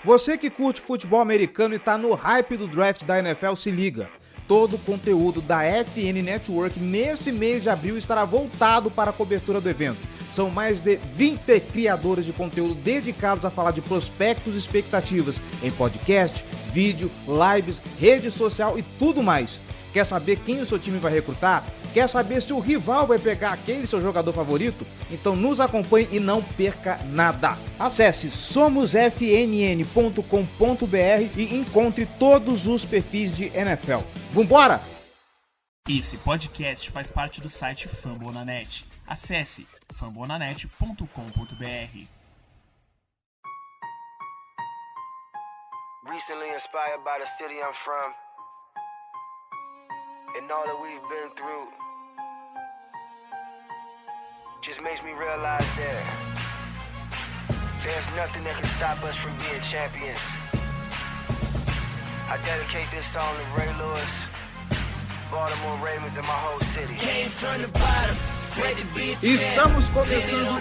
Você que curte futebol americano e tá no hype do draft da NFL, se liga. Todo o conteúdo da FN Network nesse mês de abril estará voltado para a cobertura do evento. São mais de 20 criadores de conteúdo dedicados a falar de prospectos e expectativas em podcast, vídeo, lives, rede social e tudo mais. Quer saber quem o seu time vai recrutar? Quer saber se o rival vai pegar aquele seu jogador favorito? Então nos acompanhe e não perca nada. Acesse somosfnn.com.br e encontre todos os perfis de NFL. Vambora! Esse podcast faz parte do site Fambonanet. Acesse fambonanet.com.br. Recently inspired by the city I'm from and all that we've been through just makes me realize that there's nothing that can stop us from being champions. I dedicate this song to Ray Lewis, Baltimore Ravens, and my whole city. Came from the bottom. Estamos começando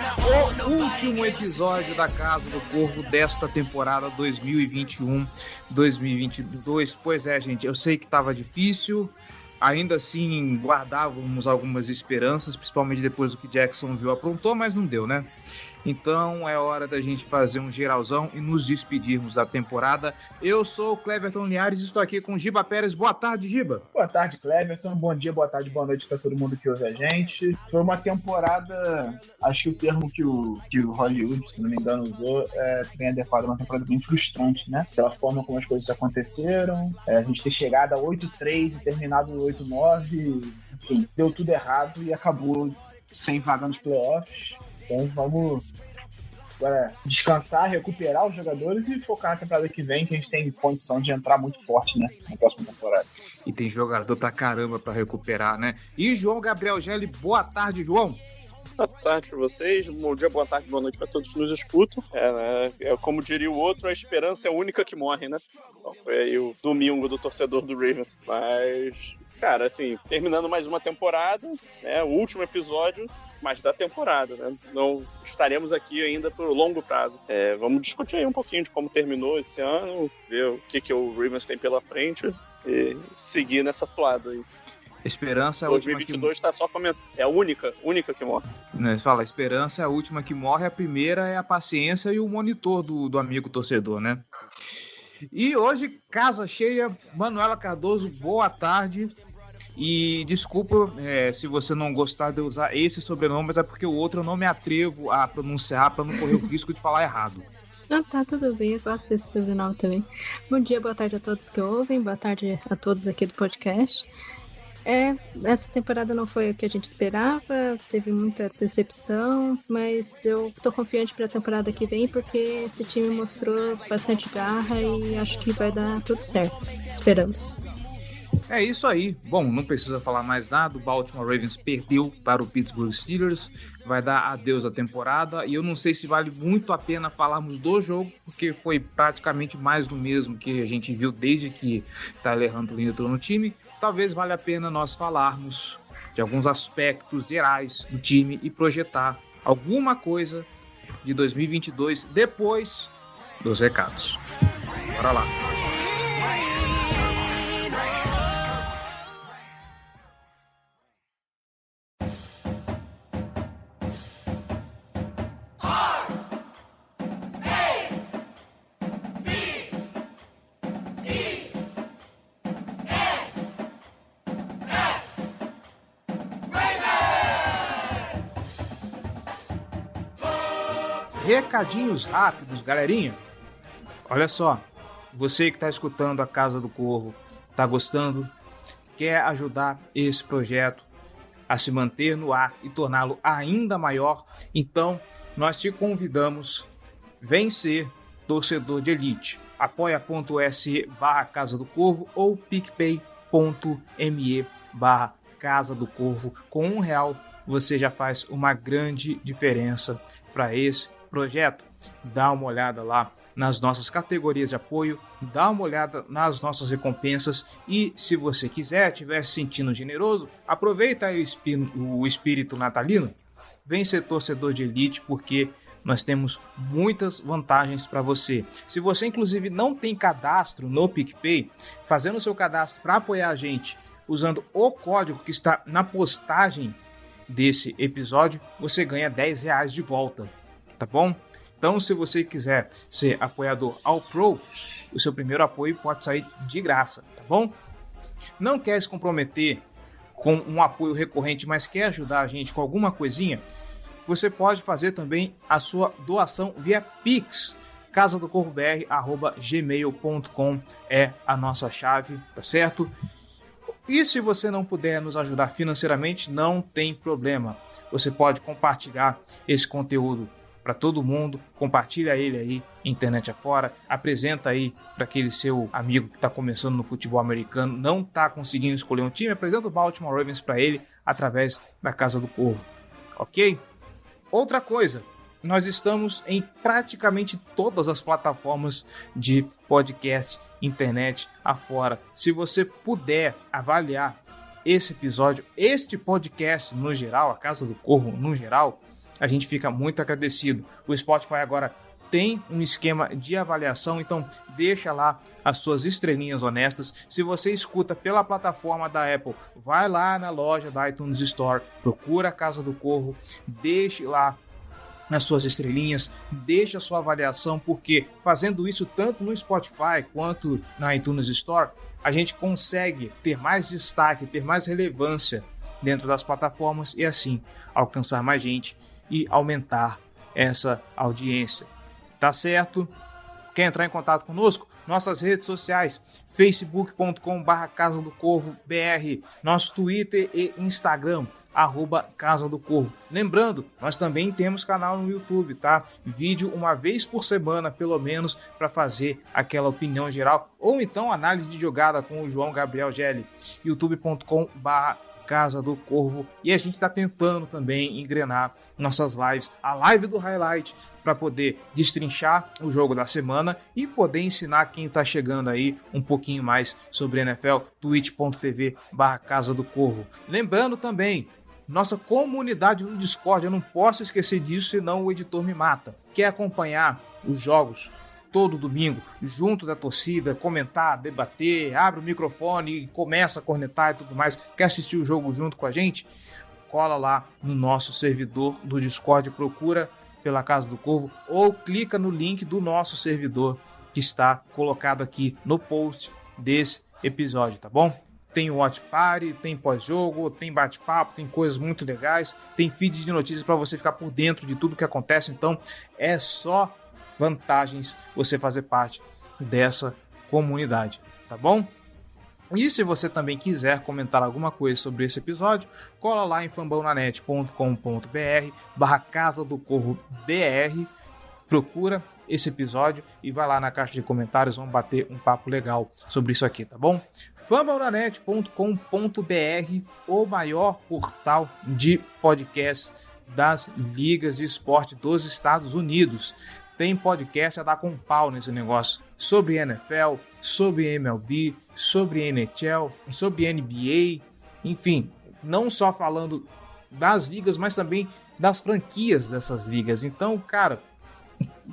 o último episódio da Casa do Corvo desta temporada 2021-2022. Pois é, gente, eu sei que estava difícil, ainda assim guardávamos algumas esperanças, principalmente depois do que Jacksonville aprontou, mas não deu, né? Então é hora da gente fazer um geralzão e nos despedirmos da temporada. Eu sou o Cleverton Linhares e estou aqui com Giba Pérez. Boa tarde, Giba. Boa tarde, Cleverton. Bom dia, boa tarde, boa noite para todo mundo que ouve a gente. Foi uma temporada, acho que o termo que o Hollywood, se não me engano, usou é bem adequado, uma temporada bem frustrante, né? Pela forma como as coisas aconteceram, a gente ter chegado a 8-3 e terminado no 8-9, enfim, deu tudo errado e acabou sem vaga nos playoffs. Então vamos agora descansar, recuperar os jogadores e focar na temporada que vem, que a gente tem condição de entrar muito forte, né, na próxima temporada. E tem jogador pra caramba pra recuperar, né? E João Gabriel Gelli, boa tarde, João. Boa tarde para vocês, bom dia, boa tarde, boa noite para todos que nos escutam. Como diria o outro, a esperança é a única que morre, né? Então, foi aí o domingo do torcedor do Ravens. Mas, cara, assim, terminando mais uma temporada, né, o último episódio mais da temporada, né? Não estaremos aqui ainda por longo prazo. Vamos discutir aí um pouquinho de como terminou esse ano, ver o que o Ravens tem pela frente e seguir nessa toada aí. Esperança é a 2022 está só começando. É a única que morre. Você fala, a esperança é a última que morre, a primeira é a paciência e o monitor do amigo torcedor, né? E hoje, casa cheia, Manuela Cardoso, boa tarde. E desculpa se você não gostar de usar esse sobrenome, mas é porque o outro eu não me atrevo a pronunciar para não correr o risco de falar errado. Não, tá tudo bem, eu gosto desse sobrenome também. Bom dia, boa tarde a todos que ouvem, boa tarde a todos aqui do podcast. Essa temporada não foi o que a gente esperava, teve muita decepção, mas eu tô confiante pra temporada que vem porque esse time mostrou bastante garra e acho que vai dar tudo certo. Esperamos. É isso aí. Bom, não precisa falar mais nada. O Baltimore Ravens perdeu para o Pittsburgh Steelers. Vai dar adeus à temporada. E eu não sei se vale muito a pena falarmos do jogo, porque foi praticamente mais do mesmo que a gente viu desde que Tyler Huntley entrou no time. Talvez valha a pena nós falarmos de alguns aspectos gerais do time e projetar alguma coisa de 2022 depois dos recados. Bora lá. Recadinhos rápidos, galerinha. Olha só, você que está escutando a Casa do Corvo, está gostando, quer ajudar esse projeto a se manter no ar e torná-lo ainda maior, então nós te convidamos, vem ser torcedor de elite. apoia.se/Casa do Corvo ou picpay.me/Casa do Corvo. Com R$1 você já faz uma grande diferença para esse projeto. Dá uma olhada lá nas nossas categorias de apoio, dá uma olhada nas nossas recompensas e, se você estiver se sentindo generoso, aproveita aí o espírito natalino, vem ser torcedor de elite, porque nós temos muitas vantagens para você. Se você inclusive não tem cadastro no PicPay, fazendo o seu cadastro para apoiar a gente, usando o código que está na postagem desse episódio, você ganha R$10 de volta, tá bom? Então, se você quiser ser apoiador All Pro, o seu primeiro apoio pode sair de graça, tá bom? Não quer se comprometer com um apoio recorrente, mas quer ajudar a gente com alguma coisinha? Você pode fazer também a sua doação via Pix. casadocorvobr@gmail.com é a nossa chave, tá certo? E se você não puder nos ajudar financeiramente, não tem problema. Você pode compartilhar esse conteúdo para todo mundo, compartilha ele aí, internet afora, apresenta aí para aquele seu amigo que está começando no futebol americano, não está conseguindo escolher um time, apresenta o Baltimore Ravens para ele através da Casa do Corvo, ok? Outra coisa, nós estamos em praticamente todas as plataformas de podcast, internet afora. Se você puder avaliar esse episódio, este podcast no geral, a Casa do Corvo no geral, a gente fica muito agradecido. O Spotify agora tem um esquema de avaliação, então deixa lá as suas estrelinhas honestas. Se você escuta pela plataforma da Apple, vai lá na loja da iTunes Store, procura a Casa do Corvo, deixe lá nas suas estrelinhas, deixe a sua avaliação, porque fazendo isso tanto no Spotify quanto na iTunes Store, a gente consegue ter mais destaque, ter mais relevância dentro das plataformas e assim alcançar mais gente e aumentar essa audiência. Tá certo? Quer entrar em contato conosco? Nossas redes sociais, facebook.com/casadocorvobr, nosso Twitter e Instagram, @casadocorvo. Lembrando, nós também temos canal no YouTube, tá? Vídeo uma vez por semana, pelo menos, para fazer aquela opinião geral, ou então análise de jogada com o João Gabriel Gelli, youtube.com/Casa do Corvo, e a gente está tentando também engrenar nossas lives, a live do highlight, para poder destrinchar o jogo da semana e poder ensinar quem está chegando aí um pouquinho mais sobre NFL, twitch.tv/Casa do Corvo. Lembrando também, nossa comunidade no Discord, eu não posso esquecer disso, senão o editor me mata. Quer acompanhar os jogos todo domingo, junto da torcida, comentar, debater, abre o microfone e começa a cornetar e tudo mais, quer assistir o jogo junto com a gente? Cola lá no nosso servidor do Discord, procura pela Casa do Corvo ou clica no link do nosso servidor que está colocado aqui no post desse episódio, tá bom? Tem o Watch Party, tem pós-jogo, tem bate-papo, tem coisas muito legais, tem feed de notícias para você ficar por dentro de tudo que acontece, então é só vantagens você fazer parte dessa comunidade, tá bom? E se você também quiser comentar alguma coisa sobre esse episódio, cola lá em fambonanet.com.br/Casa do Corvo BR, procura esse episódio e vai lá na caixa de comentários, vamos bater um papo legal sobre isso aqui, tá bom? fambonanet.com.br, o maior portal de podcasts das ligas de esporte dos Estados Unidos. Tem podcast a dar com pau nesse negócio. Sobre NFL, sobre MLB, sobre NHL, sobre NBA. Enfim, não só falando das ligas, mas também das franquias dessas ligas. Então, cara,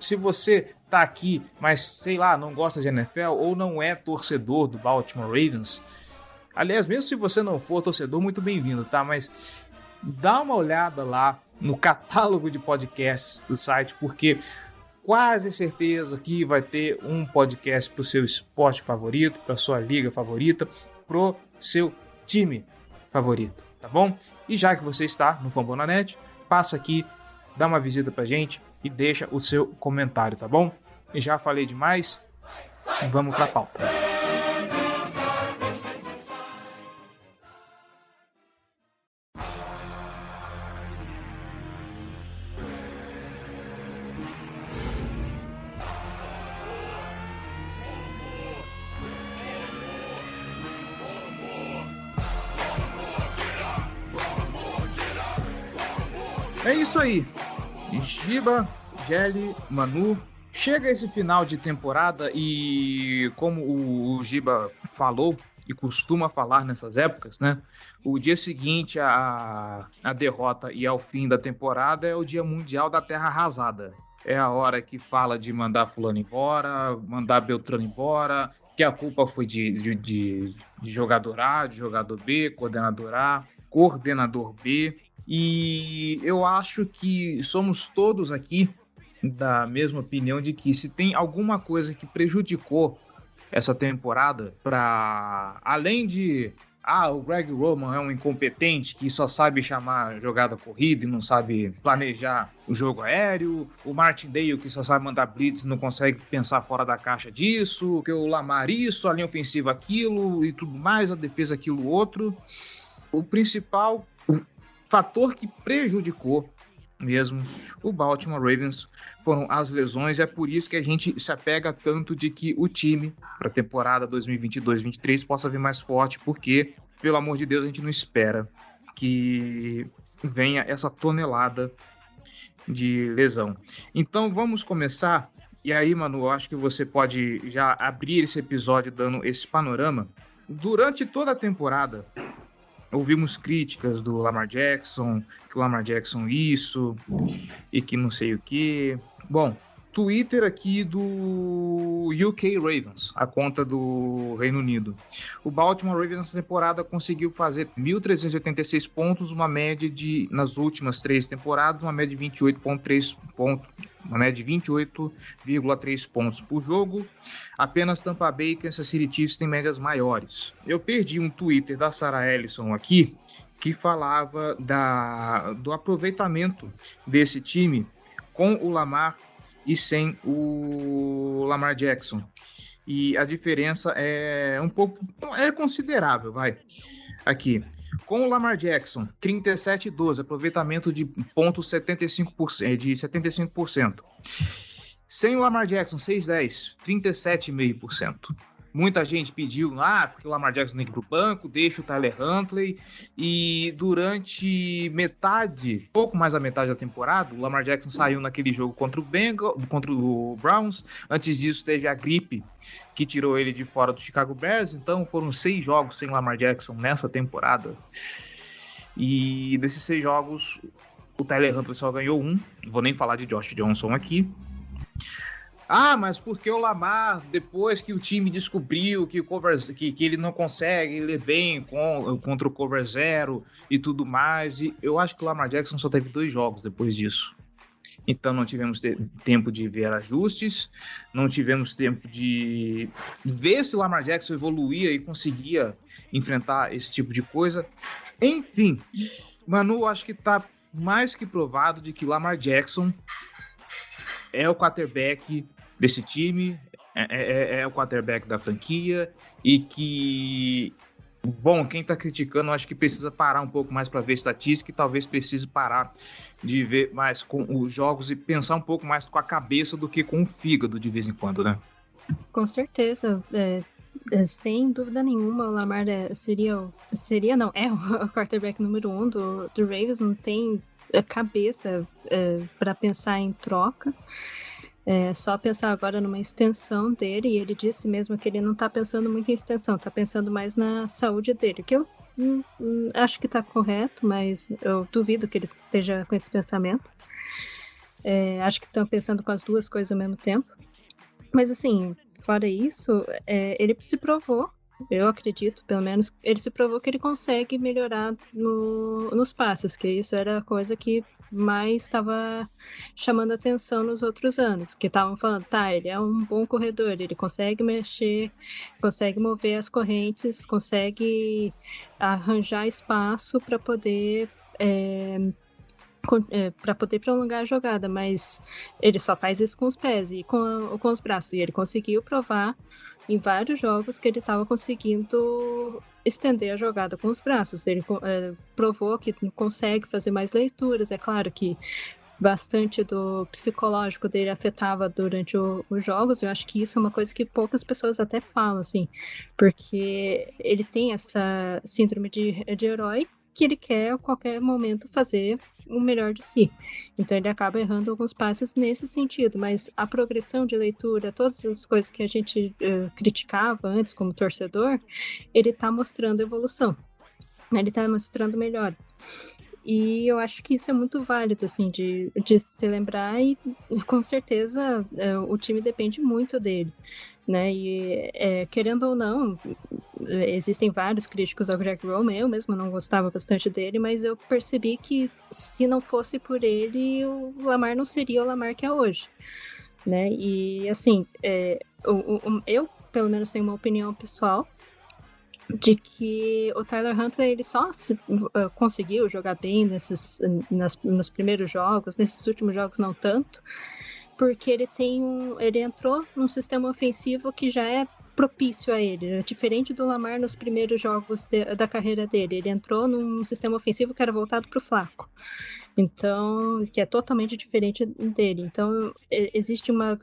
se você tá aqui, mas sei lá, não gosta de NFL ou não é torcedor do Baltimore Ravens, aliás, mesmo se você não for torcedor, muito bem-vindo, tá? Mas dá uma olhada lá no catálogo de podcasts do site, porque quase certeza que vai ter um podcast para o seu esporte favorito, para sua liga favorita, pro seu time favorito, tá bom? E já que você está no Fambonanet, passa aqui, dá uma visita pra gente e deixa o seu comentário, tá bom? E já falei demais, vamos pra pauta. É isso aí. Giba, Gelli, Manu. Chega esse final de temporada e, como o Giba falou e costuma falar nessas épocas, né? O dia seguinte à derrota e ao fim da temporada é o Dia Mundial da Terra Arrasada. é a hora que fala de mandar fulano embora, mandar Beltrano embora, que a culpa foi de jogador A, de jogador B, coordenador A, coordenador B. E eu acho que somos todos aqui da mesma opinião de que se tem alguma coisa que prejudicou essa temporada, para além de o Greg Roman é um incompetente que só sabe chamar jogada corrida e não sabe planejar o jogo aéreo, o Martindale que só sabe mandar blitz e não consegue pensar fora da caixa disso, que o Lamar isso, a linha ofensiva aquilo e tudo mais, a defesa aquilo outro. O principal fator que prejudicou mesmo o Baltimore Ravens foram as lesões, e é por isso que a gente se apega tanto de que o time para a temporada 2022-23 possa vir mais forte, porque, pelo amor de Deus, a gente não espera que venha essa tonelada de lesão. Então vamos começar, e aí, Manu, eu acho que você pode já abrir esse episódio dando esse panorama. Durante toda a temporada, ouvimos críticas do Lamar Jackson, que o Lamar Jackson isso, e que não sei o que. Bom, Twitter aqui do UK Ravens, a conta do Reino Unido. O Baltimore Ravens nessa temporada conseguiu fazer 1.386 pontos, uma média de, nas últimas 3 temporadas, uma média de 28,3 pontos. Uma média de 28,3 pontos por jogo. Apenas Tampa Bay e Kansas City Chiefs têm médias maiores. Eu perdi um Twitter da Sarah Ellison aqui, que falava do aproveitamento desse time com o Lamar e sem o Lamar Jackson. E a diferença é considerável, vai. Aqui. Com o Lamar Jackson, 37,12, aproveitamento de pontos 75%. Sem o Lamar Jackson, 6,10, 37,5%. Muita gente pediu porque o Lamar Jackson tem que ir pro banco, deixa o Tyler Huntley. E durante pouco mais da metade da temporada, o Lamar Jackson saiu naquele jogo contra o Browns. Antes disso, teve a gripe que tirou ele de fora do Chicago Bears. Então foram 6 jogos sem Lamar Jackson nessa temporada. E desses 6 jogos, o Tyler Huntley só ganhou 1. Não vou nem falar de Josh Johnson aqui. Mas porque o Lamar, depois que o time descobriu que ele não consegue ler bem contra o cover zero e tudo mais, e eu acho que o Lamar Jackson só teve 2 jogos depois disso. Então não tivemos tempo de ver ajustes, não tivemos tempo de ver se o Lamar Jackson evoluía e conseguia enfrentar esse tipo de coisa. Enfim, Manu, acho que está mais que provado de que Lamar Jackson é o quarterback desse time, é o quarterback da franquia, e que, bom, quem tá criticando, acho que precisa parar um pouco mais para ver estatística, e talvez precise parar de ver mais com os jogos e pensar um pouco mais com a cabeça do que com o fígado de vez em quando, né? Com certeza, sem dúvida nenhuma, o Lamar é o quarterback número 1 do Ravens, não tem cabeça para pensar em troca. Só pensar agora numa extensão dele, e ele disse mesmo que ele não está pensando muito em extensão, está pensando mais na saúde dele, que eu acho que está correto, mas eu duvido que ele esteja com esse pensamento. Acho que estão pensando com as duas coisas ao mesmo tempo. Mas assim, fora isso, ele se provou, eu acredito, pelo menos, ele se provou que ele consegue melhorar nos passes, que isso era a coisa que mais estava chamando atenção nos outros anos, que estavam falando, ele é um bom corredor, ele consegue mexer, consegue mover as correntes, consegue arranjar espaço para poder prolongar a jogada, mas ele só faz isso com os pés e com os braços, e ele conseguiu provar em vários jogos que ele estava conseguindo estender a jogada com os braços. Ele provou que consegue fazer mais leituras. É claro que bastante do psicológico dele afetava durante os jogos. Eu acho que isso é uma coisa que poucas pessoas até falam, assim, porque ele tem essa síndrome de herói, que ele quer a qualquer momento fazer o melhor de si. Então ele acaba errando alguns passes nesse sentido, mas a progressão de leitura, todas as coisas que a gente criticava antes como torcedor, ele está mostrando evolução, ele está mostrando melhor. E eu acho que isso é muito válido, assim, de se lembrar, e com certeza o time depende muito dele, né? E querendo ou não, existem vários críticos ao Greg Roman, eu mesmo não gostava bastante dele, mas eu percebi que se não fosse por ele, o Lamar não seria o Lamar que é hoje, né? E assim, eu pelo menos tenho uma opinião pessoal de que o Tyler Huntley ele só conseguiu jogar bem nos primeiros jogos, nesses últimos jogos não tanto, porque ele entrou num sistema ofensivo que já é propício a ele, diferente do Lamar nos primeiros jogos da carreira dele. Ele entrou num sistema ofensivo que era voltado para o Flacco, então, que é totalmente diferente dele. Então, existe uma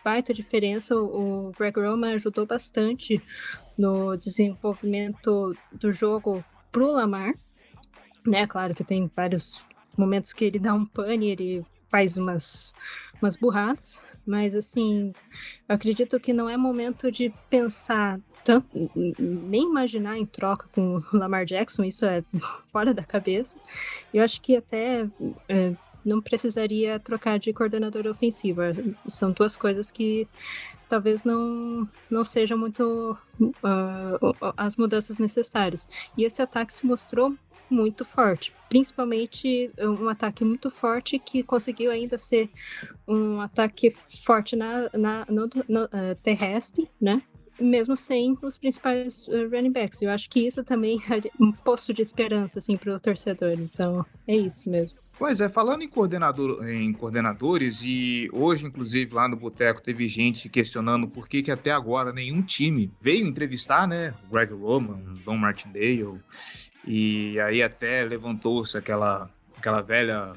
baita diferença. O Greg Roman ajudou bastante no desenvolvimento do jogo pro Lamar, né? Claro que tem vários momentos que ele dá um pane, ele faz umas burradas, mas assim, eu acredito que não é momento de pensar tanto, nem imaginar em troca com o Lamar Jackson, isso é fora da cabeça. Eu acho que até não precisaria trocar de coordenador ofensivo. São duas coisas que talvez não sejam muito as mudanças necessárias. E esse ataque se mostrou muito forte, principalmente um ataque muito forte que conseguiu ainda ser um ataque forte no terrestre, né? Mesmo sem os principais running backs. Eu acho que isso também é um poço de esperança assim, para o torcedor. Então, é isso mesmo. Pois é, falando em coordenadores, e hoje, inclusive, lá no Boteco, teve gente questionando por que até agora nenhum time veio entrevistar, né, o Greg Roman, o Don Martindale, e aí até levantou-se aquela velha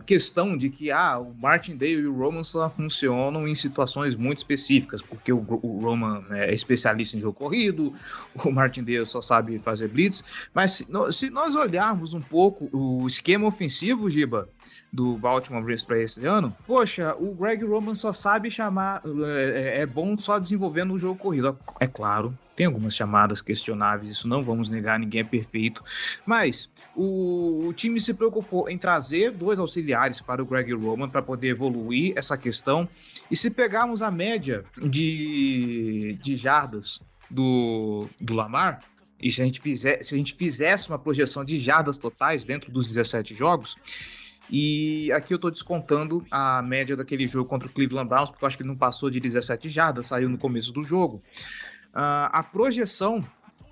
questão de que o Martindale e o Roman só funcionam em situações muito específicas, porque o Roman é especialista em jogo corrido, o Martindale só sabe fazer blitz, mas se nós olharmos um pouco o esquema ofensivo, Giba, do Baltimore Ravens para esse ano, poxa, o Greg Roman só sabe chamar, é bom só desenvolvendo o jogo corrido. É claro, tem algumas chamadas questionáveis, isso não vamos negar, ninguém é perfeito, mas o time se preocupou em trazer 2 auxiliares para o Greg Roman para poder evoluir essa questão, e se pegarmos a média de jardas do Lamar, e se a gente fizesse uma projeção de jardas totais dentro dos 17 jogos, e aqui eu estou descontando a média daquele jogo contra o Cleveland Browns, porque eu acho que ele não passou de 17 jardas, saiu no começo do jogo. A projeção,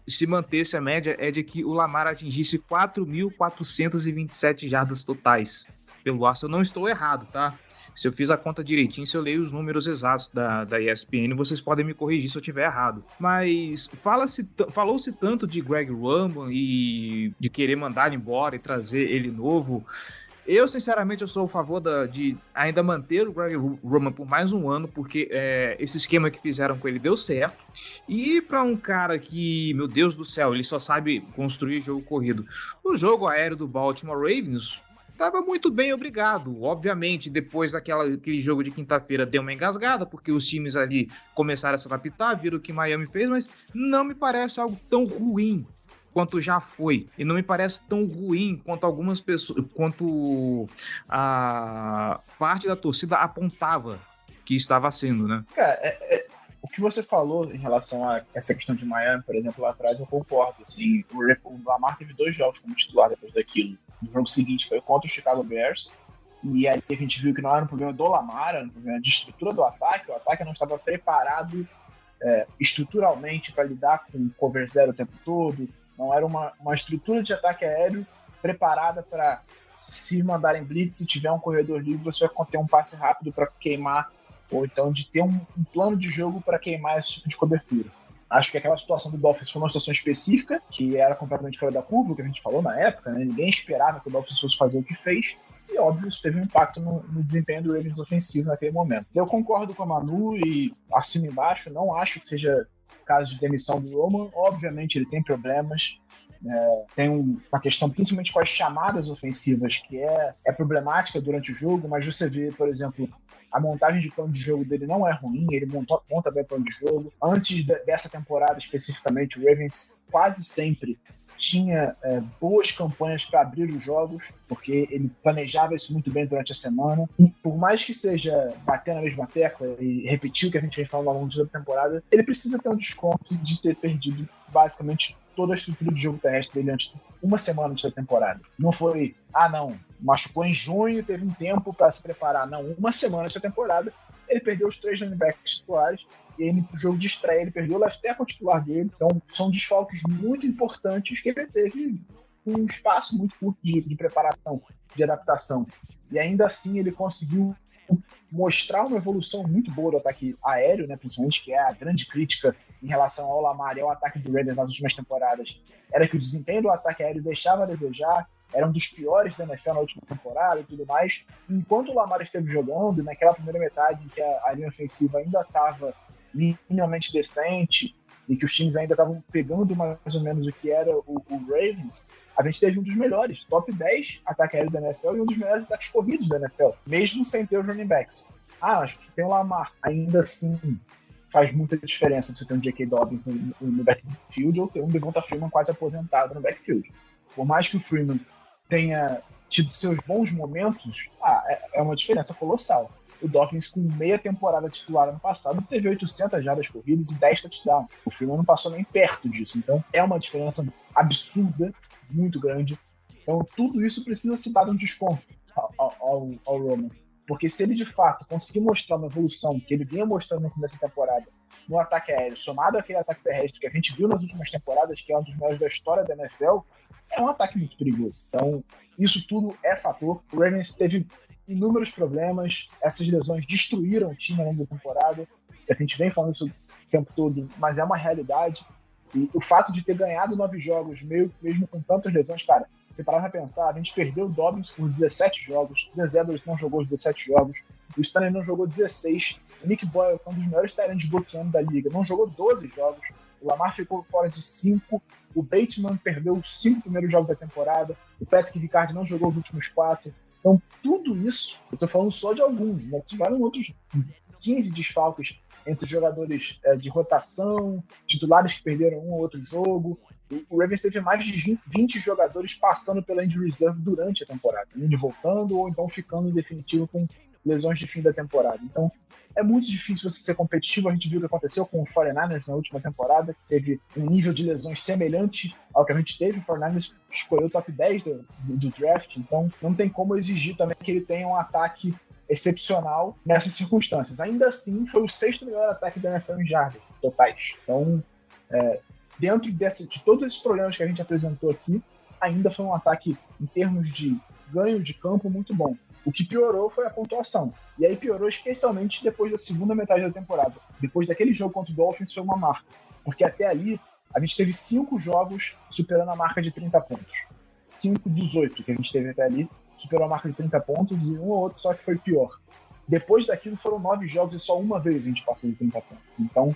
se mantesse a média, é de que o Lamar atingisse 4.427 jardas totais pelo ar. Se eu não estou errado, tá? Se eu fiz a conta direitinho, se eu leio os números exatos da ESPN, vocês podem me corrigir se eu estiver errado. Mas falou-se tanto de Greg Roman e de querer mandar ele embora e trazer ele novo. Eu, sinceramente, sou a favor de ainda manter o Greg Roman por mais um ano, porque esse esquema que fizeram com ele deu certo. E para um cara que, meu Deus do céu, ele só sabe construir jogo corrido, o jogo aéreo do Baltimore Ravens estava muito bem, obrigado. Obviamente, depois daquele jogo de quinta-feira deu uma engasgada, porque os times ali começaram a se adaptar, viram o que Miami fez, mas não me parece algo tão ruim quanto já foi, e não me parece tão ruim quanto algumas pessoas, quanto a parte da torcida apontava que estava sendo, né? Cara, o que você falou em relação a essa questão de Miami, por exemplo, lá atrás, eu concordo. Assim, o Lamar teve 2 jogos como titular depois daquilo. No jogo seguinte foi contra o Chicago Bears, e aí a gente viu que não era um problema do Lamar, era um problema de estrutura do ataque. O ataque não estava preparado estruturalmente para lidar com cover zero o tempo todo. Não era uma estrutura de ataque aéreo preparada para, se mandarem blitz, se tiver um corredor livre, você vai ter um passe rápido para queimar, ou então de ter um plano de jogo para queimar esse tipo de cobertura. Acho que aquela situação do Dolphins foi uma situação específica, que era completamente fora da curva, o que a gente falou na época, né? Ninguém esperava que o Dolphins fosse fazer o que fez, e óbvio, isso teve um impacto no desempenho do Ravens ofensivo naquele momento. Eu concordo com a Manu e assino embaixo, não acho que seja caso de demissão do Roman. Obviamente ele tem problemas, tem uma questão principalmente com as chamadas ofensivas que é problemática durante o jogo, mas você vê, por exemplo, a montagem de plano de jogo dele não é ruim, ele monta bem plano de jogo. Antes dessa temporada especificamente, o Ravens quase sempre tinha boas campanhas para abrir os jogos, porque ele planejava isso muito bem durante a semana. E por mais que seja bater na mesma tecla e repetir o que a gente vem falando ao longo da temporada, ele precisa ter um desconto de ter perdido basicamente toda a estrutura de jogo terrestre dele uma semana antes da temporada. Não foi, machucou em junho, teve um tempo para se preparar. Não, uma semana antes da temporada, ele perdeu os 3 running backs titulares. E aí, no jogo de estreia, ele perdeu o left tackle titular dele. Então, são desfalques muito importantes que ele teve um espaço muito curto de preparação, de adaptação. E ainda assim, ele conseguiu mostrar uma evolução muito boa do ataque aéreo, né, principalmente, que é a grande crítica em relação ao Lamar e ao ataque do Raiders nas últimas temporadas, era que o desempenho do ataque aéreo deixava a desejar, era um dos piores da NFL na última temporada e tudo mais. E enquanto o Lamar esteve jogando, naquela primeira metade em que a linha ofensiva ainda estava minimamente decente e que os times ainda estavam pegando mais ou menos o que era o Ravens, a gente teve um dos melhores, top 10 ataque aéreo da NFL e um dos melhores ataques corridos da NFL, mesmo sem ter os running backs. Acho que tem o Lamar, ainda assim faz muita diferença você ter um J.K. Dobbins no backfield ou ter um Devonta Freeman quase aposentado no backfield. Por mais que o Freeman tenha tido seus bons momentos, é uma diferença colossal. O Dobbins, com meia temporada titular ano passado, teve 800 jardas corridas e 10 touchdowns. O Freeman não passou nem perto disso. Então, é uma diferença absurda, muito grande. Então, tudo isso precisa se dar um desconto ao Roman. Porque se ele, de fato, conseguir mostrar uma evolução que ele vinha mostrando no começo da temporada no ataque aéreo, somado àquele ataque terrestre que a gente viu nas últimas temporadas, que é um dos melhores da história da NFL, é um ataque muito perigoso. Então, isso tudo é fator. O Ravens teve inúmeros problemas, essas lesões destruíram o time ao longo da temporada, a gente vem falando isso o tempo todo, mas é uma realidade, e o fato de ter ganhado 9 jogos, mesmo com tantas lesões, cara, você parar pra pensar, a gente perdeu o Dobbins por 17 jogos, o Gus Edwards não jogou os 17 jogos, o Stanley não jogou 16, o Nick Boyle, que é um dos melhores talentos bloqueando da liga, não jogou 12 jogos, o Lamar ficou fora de 5, o Bateman perdeu os 5 primeiros jogos da temporada, o Patrick Ricard não jogou os últimos 4. Então, tudo isso, eu tô falando só de alguns, né? Tiveram outros 15 desfalques entre jogadores de rotação, titulares que perderam um ou outro jogo. O Ravens teve mais de 20 jogadores passando pela injury reserve durante a temporada, indo e voltando ou então ficando em definitivo com lesões de fim da temporada. Então, é muito difícil você ser competitivo. A gente viu o que aconteceu com o 49ers na última temporada, que teve um nível de lesões semelhante ao que a gente teve. O 49ers escolheu o top 10 do draft, então não tem como exigir também que ele tenha um ataque excepcional nessas circunstâncias. Ainda assim, foi o 6º melhor ataque da NFL em jardas totais. Então, dentro de todos esses problemas que a gente apresentou aqui, ainda foi um ataque, em termos de ganho de campo, muito bom. O que piorou foi a pontuação. E aí piorou especialmente depois da segunda metade da temporada. Depois daquele jogo contra o Dolphins foi uma marca. Porque até ali, a gente teve 5 jogos superando a marca de 30 pontos. 5 dos 8 que a gente teve até ali superou a marca de 30 pontos e um ou outro só que foi pior. Depois daquilo foram 9 jogos e só uma vez a gente passou de 30 pontos. Então,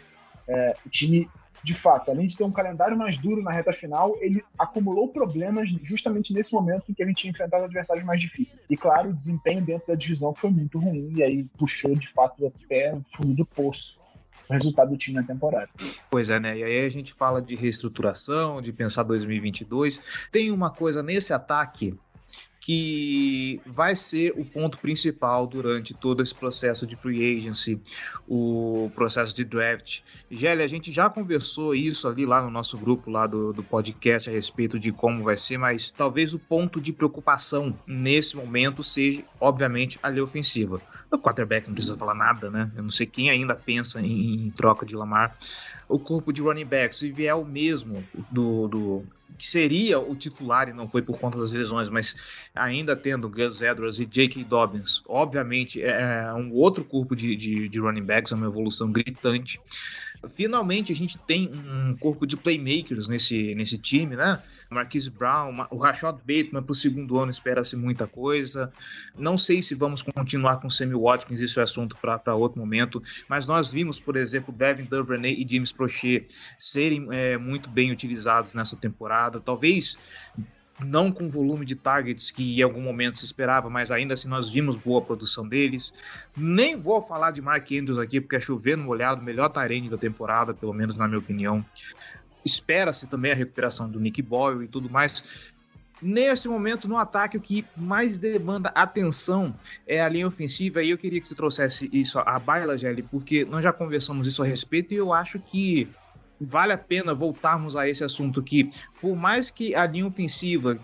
o time, de fato, além de ter um calendário mais duro na reta final, ele acumulou problemas justamente nesse momento em que a gente tinha enfrentado adversários mais difíceis. E, claro, o desempenho dentro da divisão foi muito ruim e aí puxou, de fato, até o fundo do poço o resultado do time na temporada. Pois é, né? E aí a gente fala de reestruturação, de pensar 2022. Tem uma coisa nesse ataque que vai ser o ponto principal durante todo esse processo de free agency, o processo de draft. Gélia, a gente já conversou isso ali lá no nosso grupo lá do podcast a respeito de como vai ser, mas talvez o ponto de preocupação nesse momento seja, obviamente, a linha ofensiva. O quarterback não precisa falar nada, né? Eu não sei quem ainda pensa em troca de Lamar. O corpo de running back, se vier o mesmo que seria o titular e não foi por conta das lesões, mas ainda tendo Gus Edwards e J.K. Dobbins, obviamente é um outro corpo de running backs, é uma evolução gritante. Finalmente a gente tem um corpo de playmakers nesse time, né? Marquise Brown, o Rashad Bateman para o segundo ano espera-se muita coisa. Não sei se vamos continuar com Sammy Watkins, isso é assunto para outro momento, mas nós vimos, por exemplo, Devin Duvernay e James Prochet serem muito bem utilizados nessa temporada. Talvez não com o volume de targets que em algum momento se esperava, mas ainda assim nós vimos boa produção deles. Nem vou falar de Mark Andrews aqui, porque é chovendo molhado, melhor tight end da temporada, pelo menos na minha opinião. espera-se também a recuperação do Nick Boyle e tudo mais. Nesse momento, no ataque, o que mais demanda atenção é a linha ofensiva, e eu queria que você trouxesse isso à baila, Gelli, porque nós já conversamos isso a respeito, e eu acho que vale a pena voltarmos a esse assunto que, por mais que a linha ofensiva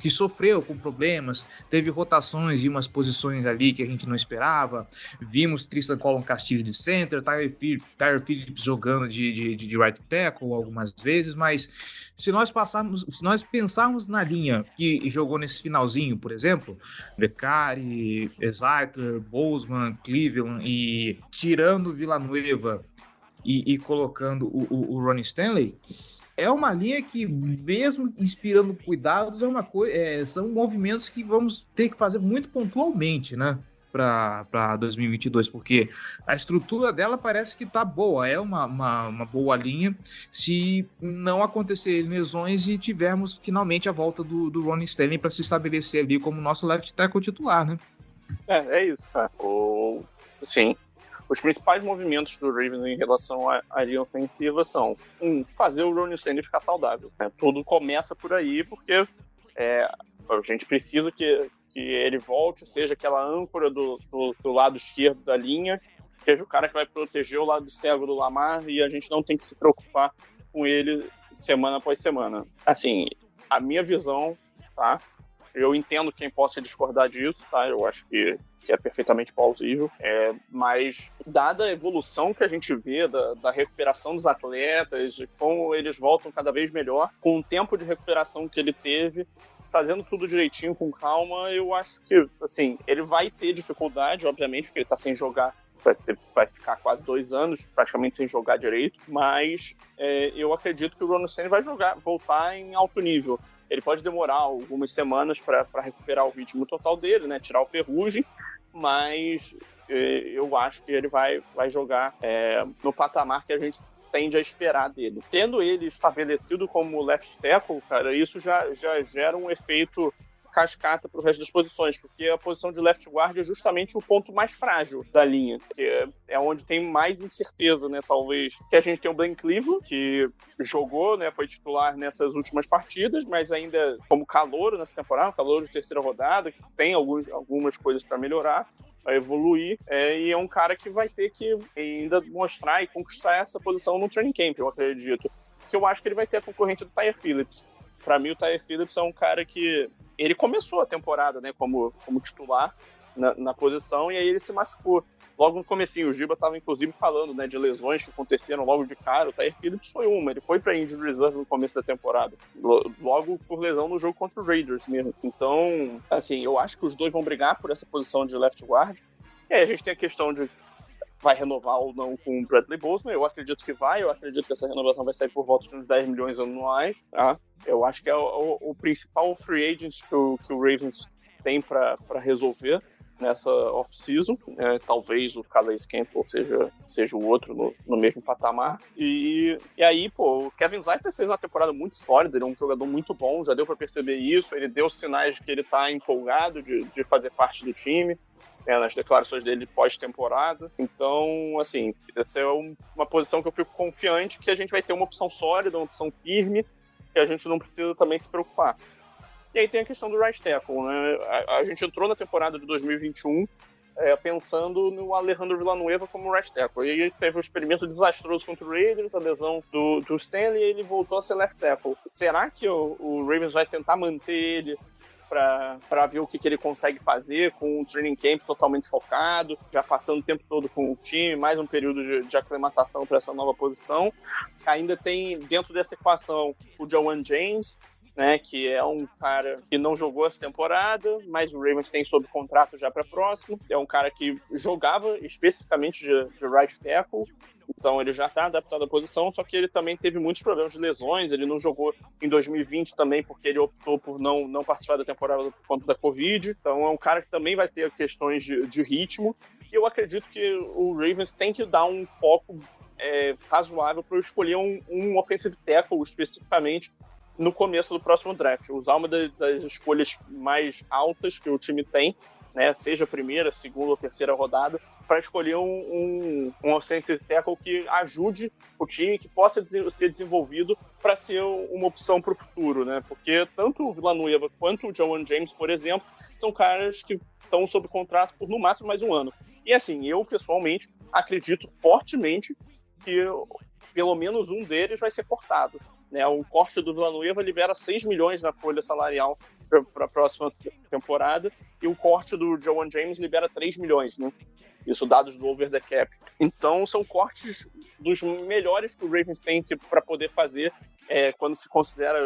que sofreu com problemas, teve rotações em umas posições ali que a gente não esperava, vimos Tristan Colon Castillo de center, Tyler Phillips jogando de right tackle algumas vezes, mas se nós pensarmos na linha que jogou nesse finalzinho, por exemplo, Beccari, Exeter, Bozeman, Cleveland, e tirando Villanueva e colocando o Ronnie Stanley, é uma linha que, mesmo inspirando cuidados, são movimentos que vamos ter que fazer muito pontualmente, né, para 2022, porque a estrutura dela parece que tá boa, é uma boa linha, se não acontecer lesões e tivermos finalmente a volta do Ronnie Stanley para se estabelecer ali como nosso left tackle titular, né? É isso, cara. Sim. Os principais movimentos do Ravens em relação à linha ofensiva são fazer o Ronnie Stanley ficar saudável, né? Tudo começa por aí, porque a gente precisa que ele volte, seja aquela âncora do lado esquerdo da linha, seja o cara que vai proteger o lado cego do Lamar, e a gente não tem que se preocupar com ele semana após semana. Assim, a minha visão, tá? Eu entendo quem possa discordar disso, tá? Eu acho que é perfeitamente plausível, mas dada a evolução que a gente vê da recuperação dos atletas, de como eles voltam cada vez melhor, com o tempo de recuperação que ele teve, fazendo tudo direitinho, com calma, eu acho que, assim, ele vai ter dificuldade, obviamente, porque ele tá sem jogar, vai ficar quase 2 anos praticamente sem jogar direito, mas eu acredito que o Ronnie Stanley vai voltar em alto nível. Ele pode demorar algumas semanas para recuperar o ritmo total dele, né? Tirar o ferrugem, mas eu acho que ele vai jogar no patamar que a gente tende a esperar dele. Tendo ele estabelecido como left tackle, cara, isso já gera um efeito cascata para o resto das posições, porque a posição de left guard é justamente o ponto mais frágil da linha, que é onde tem mais incerteza, né, talvez. Que a gente tem o Blaine Cleveland, que jogou, né, foi titular nessas últimas partidas, mas ainda como calouro nessa temporada, calouro de terceira rodada, que tem algumas coisas para melhorar, vai evoluir, e é um cara que vai ter que ainda mostrar e conquistar essa posição no training camp, eu acredito. Porque eu acho que ele vai ter a concorrência do Tyler Phillips. Para mim, o Tyler Phillips é um cara que ele começou a temporada, né, como titular na posição, e aí ele se machucou. Logo no comecinho, o Giba estava inclusive falando, né, de lesões que aconteceram logo de cara. O Tyler Phillips foi uma, ele foi para injury reserve no começo da temporada, logo por lesão no jogo contra o Raiders mesmo. Então, assim, eu acho que os dois vão brigar por essa posição de left guard. E aí a gente tem a questão de vai renovar ou não com o Bradley Bozeman. Eu acredito que vai, eu acredito que essa renovação vai sair por volta de uns 10 milhões anuais, tá? Eu acho que é o principal free agent que o Ravens tem para resolver nessa off-season. Talvez o Calais Campbell seja o outro no mesmo patamar. E aí, pô, o Kevin Zeitler fez uma temporada muito sólida, ele é um jogador muito bom, já deu para perceber isso, ele deu sinais de que ele tá empolgado de fazer parte do time, nas declarações dele pós-temporada. Então, assim, essa é uma posição que eu fico confiante que a gente vai ter uma opção sólida, uma opção firme, que a gente não precisa também se preocupar. E aí tem a questão do right tackle, né? A gente entrou na temporada de 2021 pensando no Alejandro Villanueva como right tackle. E aí teve um experimento desastroso contra o Raiders, a lesão do Stanley, e ele voltou a ser left tackle. Será que o Ravens vai tentar manter ele para ver o que ele consegue fazer com o training camp totalmente focado, já passando o tempo todo com o time, mais um período de aclimatação para essa nova posição? Ainda tem dentro dessa equação o Jawan James, né, que é um cara que não jogou essa temporada, mas o Ravens tem sob contrato já para próximo. É um cara que jogava especificamente de right tackle, então ele já está adaptado à posição, só que ele também teve muitos problemas de lesões. Ele não jogou em 2020 também porque ele optou por não participar da temporada por conta da Covid. Então é um cara que também vai ter questões de ritmo, e eu acredito que o Ravens tem que dar um foco razoável para escolher um offensive tackle especificamente no começo do próximo draft, usar uma das escolhas mais altas que o time tem, né, seja a primeira, segunda ou terceira rodada, para escolher um offensive tackle que ajude o time, que possa ser desenvolvido para ser uma opção para o futuro, né? Porque tanto o Villanueva quanto o Ja'Wuan James, por exemplo, são caras que estão sob contrato por no máximo mais um ano. E assim, eu pessoalmente acredito fortemente que pelo menos um deles vai ser cortado, né? O corte do Villanueva libera 6 milhões na folha salarial para a próxima temporada, e o corte do Ja'Wuan James libera 3 milhões, né? Isso dados do over the cap. Então são cortes dos melhores que o Ravens tem para poder fazer quando se considera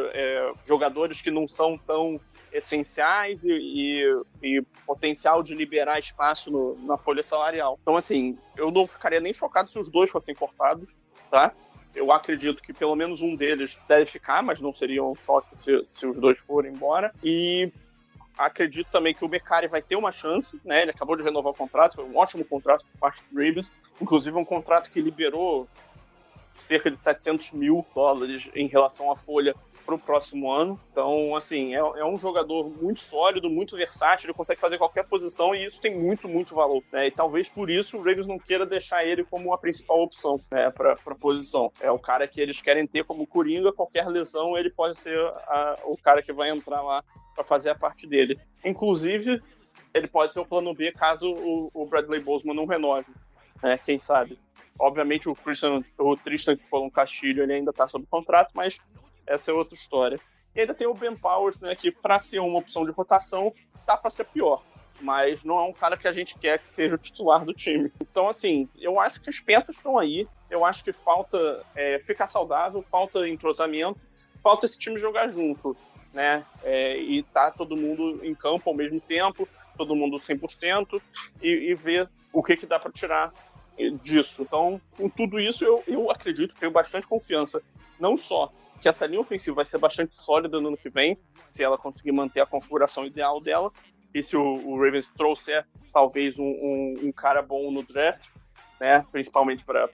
jogadores que não são tão essenciais e potencial de liberar espaço na folha salarial. Então, assim, eu não ficaria nem chocado se os dois fossem cortados, tá? Eu acredito que pelo menos um deles deve ficar, mas não seria um choque se os dois forem embora. E acredito também que o Mekari vai ter uma chance, né? Ele acabou de renovar o contrato, foi um ótimo contrato por parte do Ravens, inclusive um contrato que liberou cerca de $700 mil em relação à folha para o próximo ano. Então, assim, é um jogador muito sólido, muito versátil, ele consegue fazer qualquer posição e isso tem muito, muito valor, né? E talvez por isso o Ravens não queira deixar ele como a principal opção, né, para a posição. É o cara que eles querem ter como coringa, qualquer lesão ele pode ser o cara que vai entrar lá para fazer a parte dele. Inclusive, ele pode ser o plano B caso o Bradley Bozeman não renove, né? Quem sabe? Obviamente o Tristan Colon Castilho ele ainda está sob contrato, mas essa é outra história. E ainda tem o Ben Powers, né, que para ser uma opção de rotação tá para ser pior, mas não é um cara que a gente quer que seja o titular do time. Então, assim, eu acho que as peças estão aí, eu acho que falta ficar saudável, falta entrosamento, falta esse time jogar junto, né? E tá todo mundo em campo ao mesmo tempo, todo mundo 100%, e ver o que dá para tirar disso. Então, com tudo isso, eu acredito, tenho bastante confiança, não só que essa linha ofensiva vai ser bastante sólida no ano que vem, se ela conseguir manter a configuração ideal dela, e se o Ravens trouxer talvez um cara bom no draft, né? Principalmente para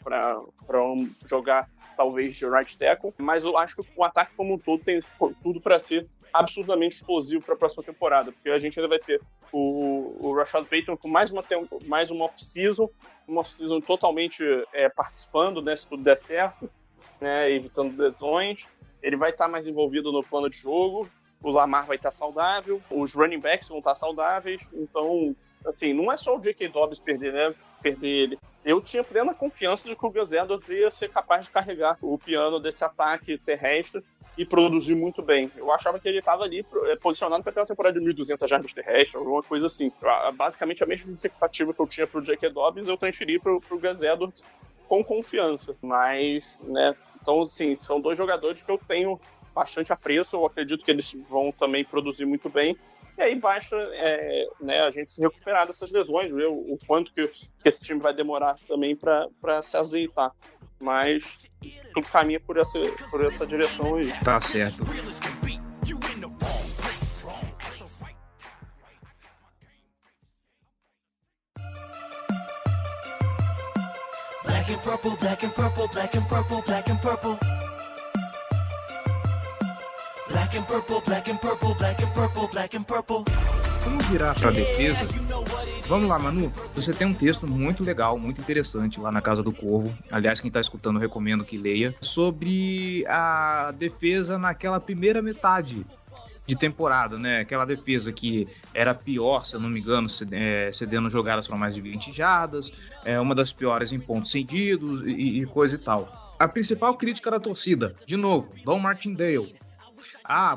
jogar talvez de right tackle, mas eu acho que o ataque como um todo tem tudo para ser absurdamente explosivo para a próxima temporada, porque a gente ainda vai ter o Rashad Bateman com mais uma off-season totalmente participando, né, se tudo der certo, né, evitando lesões. Ele vai estar mais envolvido no plano de jogo, o Lamar vai estar saudável, os running backs vão estar saudáveis, então, assim, não é só o J.K. Dobbins perder ele. Eu tinha plena confiança de que o Gus Edwards ia ser capaz de carregar o piano desse ataque terrestre e produzir muito bem. Eu achava que ele estava ali posicionado para ter uma temporada de 1.200 jardas terrestres, alguma coisa assim. Basicamente a mesma expectativa que eu tinha para o J.K. Dobbins, eu transferi para o Gus Edwards com confiança. Mas, né, então, assim, são dois jogadores que eu tenho bastante apreço, eu acredito que eles vão também produzir muito bem. E aí basta né, a gente se recuperar dessas lesões, ver o quanto que esse time vai demorar também para se azeitar. Mas tudo caminha por essa direção aí. Tá certo. Black and purple, black and purple, black and purple, black and purple. Black and purple, black and purple, black and purple, black and purple. Vamos virar para a defesa. Vamos lá, Manu. Você tem um texto muito legal, muito interessante lá na Casa do Corvo. Aliás, quem está escutando, eu recomendo que leia. Sobre a defesa naquela primeira metade de temporada, né? Aquela defesa que era pior, se eu não me engano, cedendo jogadas para mais de 20 jardas, uma das piores em pontos cedidos e coisa e tal. A principal crítica da torcida, de novo, Don Martindale.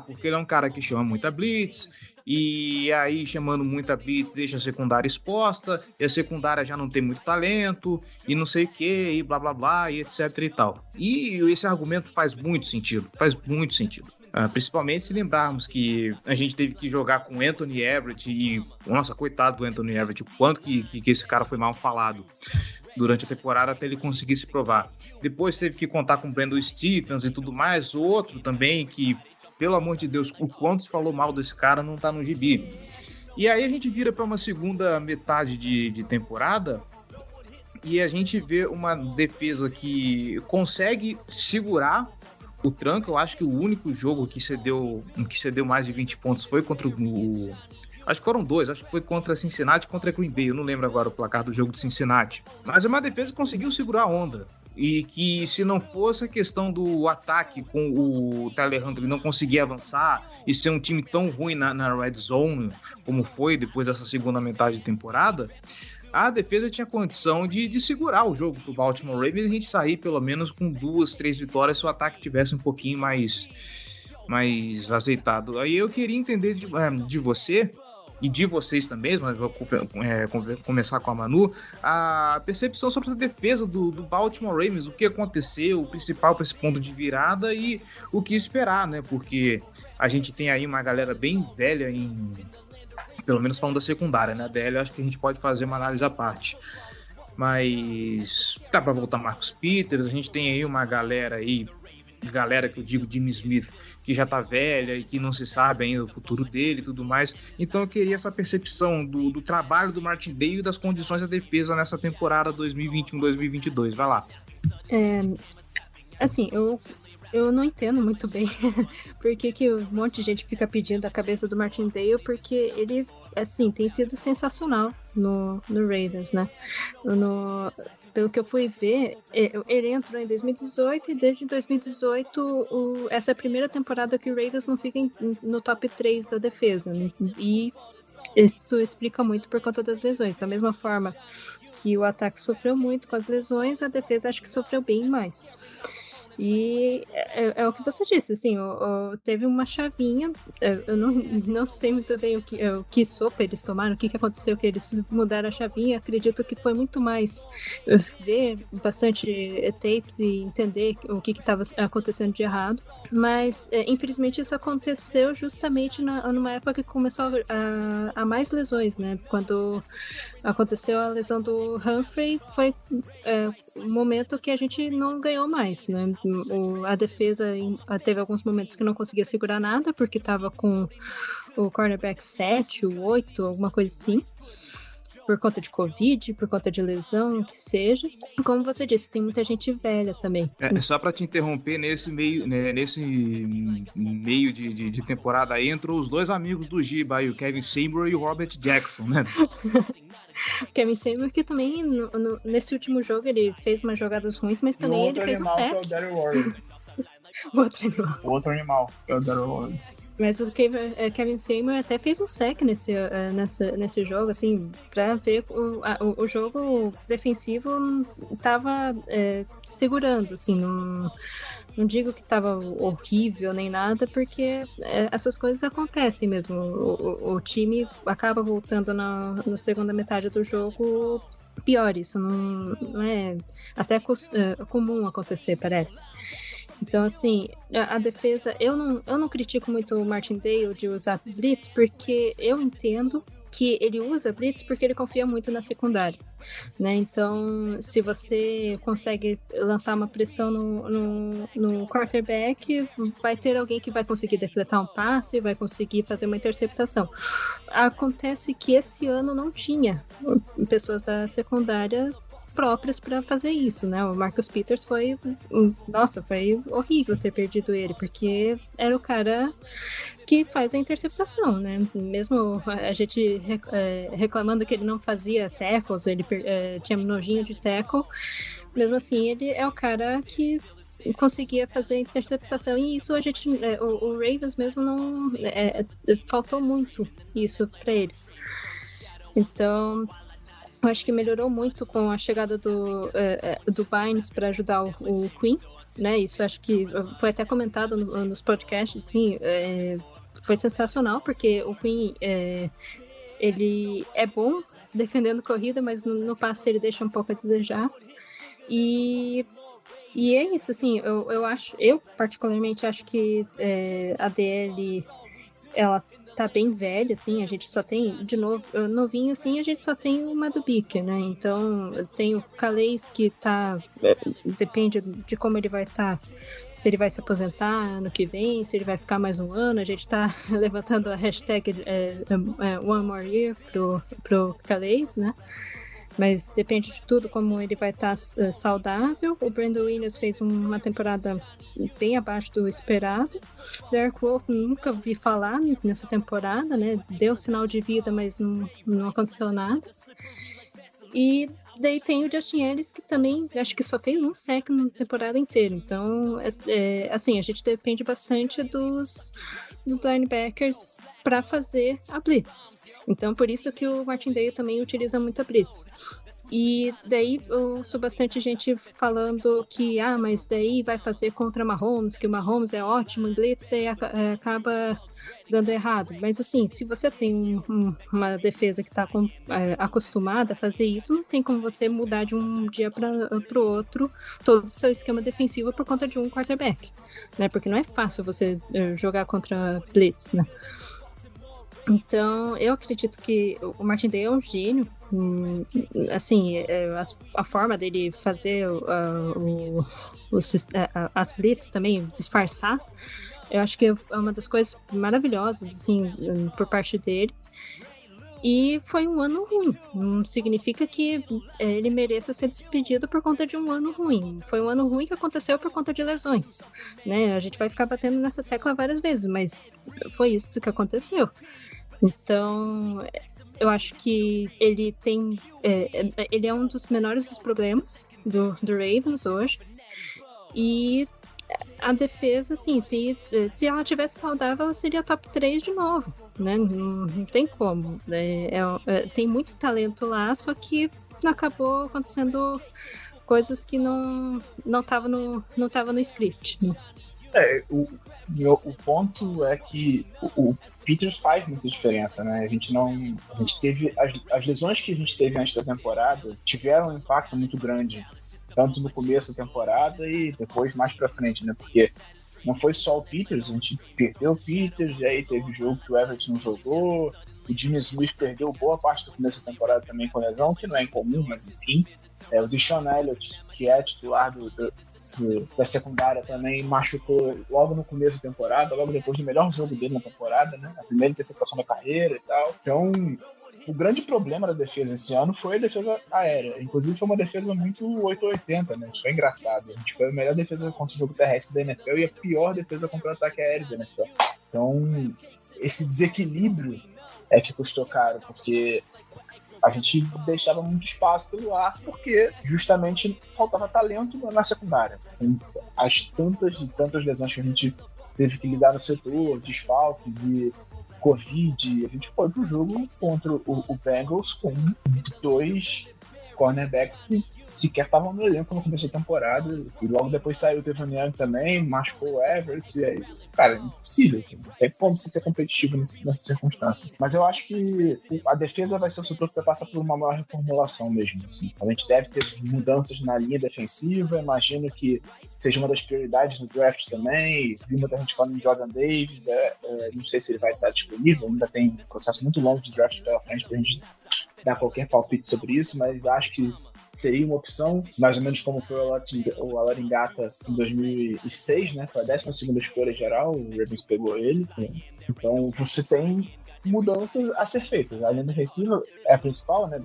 Porque ele é um cara que chama muita blitz, e aí chamando muita blitz deixa a secundária exposta, e a secundária já não tem muito talento, e não sei o que, e blá blá blá, e etc e tal. E esse argumento faz muito sentido, principalmente se lembrarmos que a gente teve que jogar com Anthony Everett, e nossa, coitado do Anthony Everett, o quanto que esse cara foi mal falado durante a temporada até ele conseguir se provar. Depois teve que contar com o Brandon Stephens e tudo mais, outro também que, pelo amor de Deus, o quanto se falou mal desse cara não tá no gibi. E aí a gente vira para uma segunda metade de temporada e a gente vê uma defesa que consegue segurar o tranco. Eu acho que o único jogo que cedeu mais de 20 pontos foi contra Acho que foram 2, acho que foi contra Cincinnati e contra Green Bay, eu não lembro agora o placar do jogo de Cincinnati. Mas é uma defesa que conseguiu segurar a onda. E que se não fosse a questão do ataque com o Tyler Huntley não conseguir avançar e ser um time tão ruim na red zone como foi depois dessa segunda metade de temporada, a defesa tinha condição de segurar o jogo pro Baltimore Ravens e a gente sair pelo menos com 2, 3 vitórias se o ataque tivesse um pouquinho mais azeitado. Aí eu queria entender de você e de vocês também, mas vou começar com a Manu, a percepção sobre a defesa do Baltimore Ravens, o que aconteceu, o principal para esse ponto de virada e o que esperar, né? Porque a gente tem aí uma galera bem velha pelo menos falando da secundária, né? A DL acho que a gente pode fazer uma análise à parte. Mas tá para voltar Marcus Peters, a gente tem aí uma galera que eu digo Jimmy Smith, que já tá velha e que não se sabe ainda o futuro dele e tudo mais. Então eu queria essa percepção do trabalho do Martindale e das condições da defesa nessa temporada 2021-2022. Vai lá. Assim, eu não entendo muito bem por que um monte de gente fica pedindo a cabeça do Martindale, porque ele, assim, tem sido sensacional no Raiders, né? Pelo que eu fui ver, ele entrou em 2018 e desde 2018 essa é a primeira temporada que o Ravens não fica no top 3 da defesa, né? E isso explica muito por conta das lesões. Da mesma forma que o ataque sofreu muito com as lesões, a defesa acho que sofreu bem mais. E é o que você disse, assim, teve uma chavinha, eu não sei muito bem o que sopa eles tomaram, o que aconteceu que eles mudaram a chavinha. Acredito que foi muito mais ver bastante tapes e entender o que estava acontecendo de errado, mas infelizmente isso aconteceu justamente numa época que começou a mais lesões, né? Quando aconteceu a lesão do Humphrey, foi um momento que a gente não ganhou mais, né? A defesa teve alguns momentos que não conseguia segurar nada, porque estava com o cornerback 7, o 8, alguma coisa assim, por conta de Covid, por conta de lesão, o que seja. Como você disse, tem muita gente velha também. Só para te interromper, nesse meio, né, de temporada aí, entrou os 2 amigos do Giba, o Kevin Seymour e o Robert Jackson, né? Kevin Seymour, que também nesse último jogo ele fez umas jogadas ruins, mas também ele fez um sec. É o Daryl Warren. O outro animal é o Daryl Warren. Mas o Kevin Seymour até fez um sec nesse jogo, assim, pra ver o jogo defensivo tava segurando, assim, não digo que tava horrível nem nada, porque essas coisas acontecem mesmo. O time acaba voltando na segunda metade do jogo pior. Isso não é até comum acontecer, parece. Então, assim, a defesa, eu não critico muito o Martindale de usar blitz, porque eu entendo que ele usa blitz porque ele confia muito na secundária, né? Então, se você consegue lançar uma pressão no quarterback, vai ter alguém que vai conseguir defletar um passe, vai conseguir fazer uma interceptação. Acontece que esse ano não tinha pessoas da secundária próprias para fazer isso, né? O Marcus Peters foi horrível ter perdido ele, porque era o cara que faz a interceptação, né? Mesmo a gente reclamando que ele não fazia tackles, ele tinha nojinho de tackle, mesmo assim ele é o cara que conseguia fazer a interceptação, e isso a gente, o Ravens mesmo não faltou muito isso para eles. Então eu acho que melhorou muito com a chegada do Bynes para ajudar o Quinn, né? Isso acho que foi até comentado nos podcasts, assim, foi sensacional, porque o Quinn, ele é bom defendendo corrida, mas no passe ele deixa um pouco a desejar. E é isso, assim, eu particularmente acho que a DL, ela tá bem velha, assim, a gente só tem, de novo, novinho, assim, a gente só tem o Madubuike, né? Então, tem o Calais que tá, depende de como ele vai estar, se ele vai se aposentar ano que vem, se ele vai ficar mais um ano, a gente tá levantando a hashtag One More Year pro Calais, né? Mas depende de tudo, como ele vai estar saudável. O Brandon Williams fez uma temporada bem abaixo do esperado. Derek Wolfe nunca vi falar nessa temporada, né? Deu sinal de vida, mas não aconteceu nada. E daí tem o Justin Ellis, que também acho que só fez um sec na temporada inteira. Então, assim, a gente depende bastante dos linebackers para fazer a blitz. Então, por isso que o Martindale também utiliza muito a blitz. E daí eu ouço bastante gente falando que, mas daí vai fazer contra Mahomes, que o Mahomes é ótimo em blitz, daí acaba dando errado. Mas assim, se você tem uma defesa que está acostumada a fazer isso, não tem como você mudar de um dia para o outro todo o seu esquema defensivo por conta de um quarterback, né? Porque não é fácil você jogar contra blitz, né? Então, eu acredito que o Martindale é um gênio. Assim, a forma dele fazer as blitz também, disfarçar, eu acho que é uma das coisas maravilhosas, assim, por parte dele. E foi um ano ruim. Não significa que ele mereça ser despedido por conta de um ano ruim. Foi um ano ruim que aconteceu por conta de lesões, né? A gente vai ficar batendo nessa tecla várias vezes, mas foi isso que aconteceu. Então, eu acho que ele ele é um dos menores dos problemas do Ravens hoje. E a defesa, assim, se ela tivesse saudável, ela seria top 3 de novo, né? Não tem como. Tem muito talento lá, só que acabou acontecendo coisas que não tava no script, né? O ponto é que o Peters faz muita diferença, né? A gente teve as lesões que a gente teve antes da temporada tiveram um impacto muito grande, tanto no começo da temporada e depois mais pra frente, né? Porque não foi só o Peters, a gente perdeu o Peters, e aí teve o jogo que o Everett não jogou, o Jimmy Smith perdeu boa parte do começo da temporada também com lesão, que não é incomum, mas enfim. O Deshaun Elliott, que é titular da secundária, também machucou logo no começo da temporada, logo depois do melhor jogo dele na temporada, né? A primeira interceptação da carreira e tal. Então, o grande problema da defesa esse ano foi a defesa aérea. Inclusive, foi uma defesa muito 880, né? Isso foi engraçado. A gente foi a melhor defesa contra o jogo terrestre da NFL e a pior defesa contra o ataque aéreo da NFL. Então, esse desequilíbrio é que custou caro, porque a gente deixava muito espaço pelo ar, porque justamente faltava talento na secundária. As tantas e tantas lesões que a gente teve que lidar no setor, desfalques e Covid, a gente foi pro jogo contra o Bengals com 2 cornerbacks que sequer estavam no elenco no começo da temporada, e logo depois saiu o Devon Young também, machucou o Everett, e aí, cara, é impossível, assim, não tem como você ser competitivo nessa circunstância. Mas eu acho que a defesa vai ser o setor que vai passar por uma maior reformulação mesmo, assim. A gente deve ter mudanças na linha defensiva, imagino que seja uma das prioridades do draft também. Vi muita gente falando em Jordan Davis, não sei se ele vai estar disponível, ainda tem um processo muito longo de draft pela frente pra gente dar qualquer palpite sobre isso, mas acho que seria uma opção, mais ou menos como foi o Alaringata em 2006, né? Foi a 12ª escolha geral, o Ravens pegou ele. Então você tem mudanças a ser feitas. A linha defensiva é a principal, né?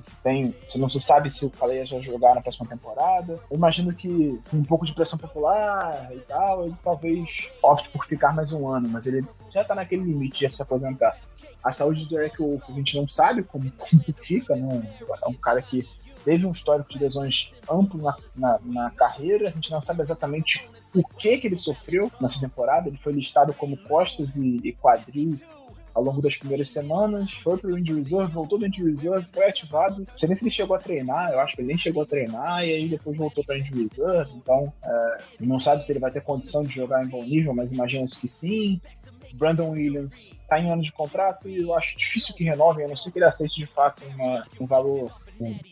Você não sabe se o Calais já jogar na próxima temporada. Eu imagino que com um pouco de pressão popular e tal, ele talvez opte por ficar mais um ano, mas ele já tá naquele limite de se aposentar. A saúde do Derek Wolfe, a gente não sabe como fica, né? É um cara que teve um histórico de lesões amplo na carreira, a gente não sabe exatamente o que ele sofreu nessa temporada. Ele foi listado como costas e quadril ao longo das primeiras semanas, foi pro Injury Reserve, voltou do Injury Reserve, foi ativado. Não sei nem se ele chegou a treinar, eu acho que ele nem chegou a treinar, e aí depois voltou para Injury Reserve. Então, não sabe se ele vai ter condição de jogar em bom nível, mas imagina-se que sim. Brandon Williams está em ano de contrato e eu acho difícil que renove, a não ser que ele aceite de fato um valor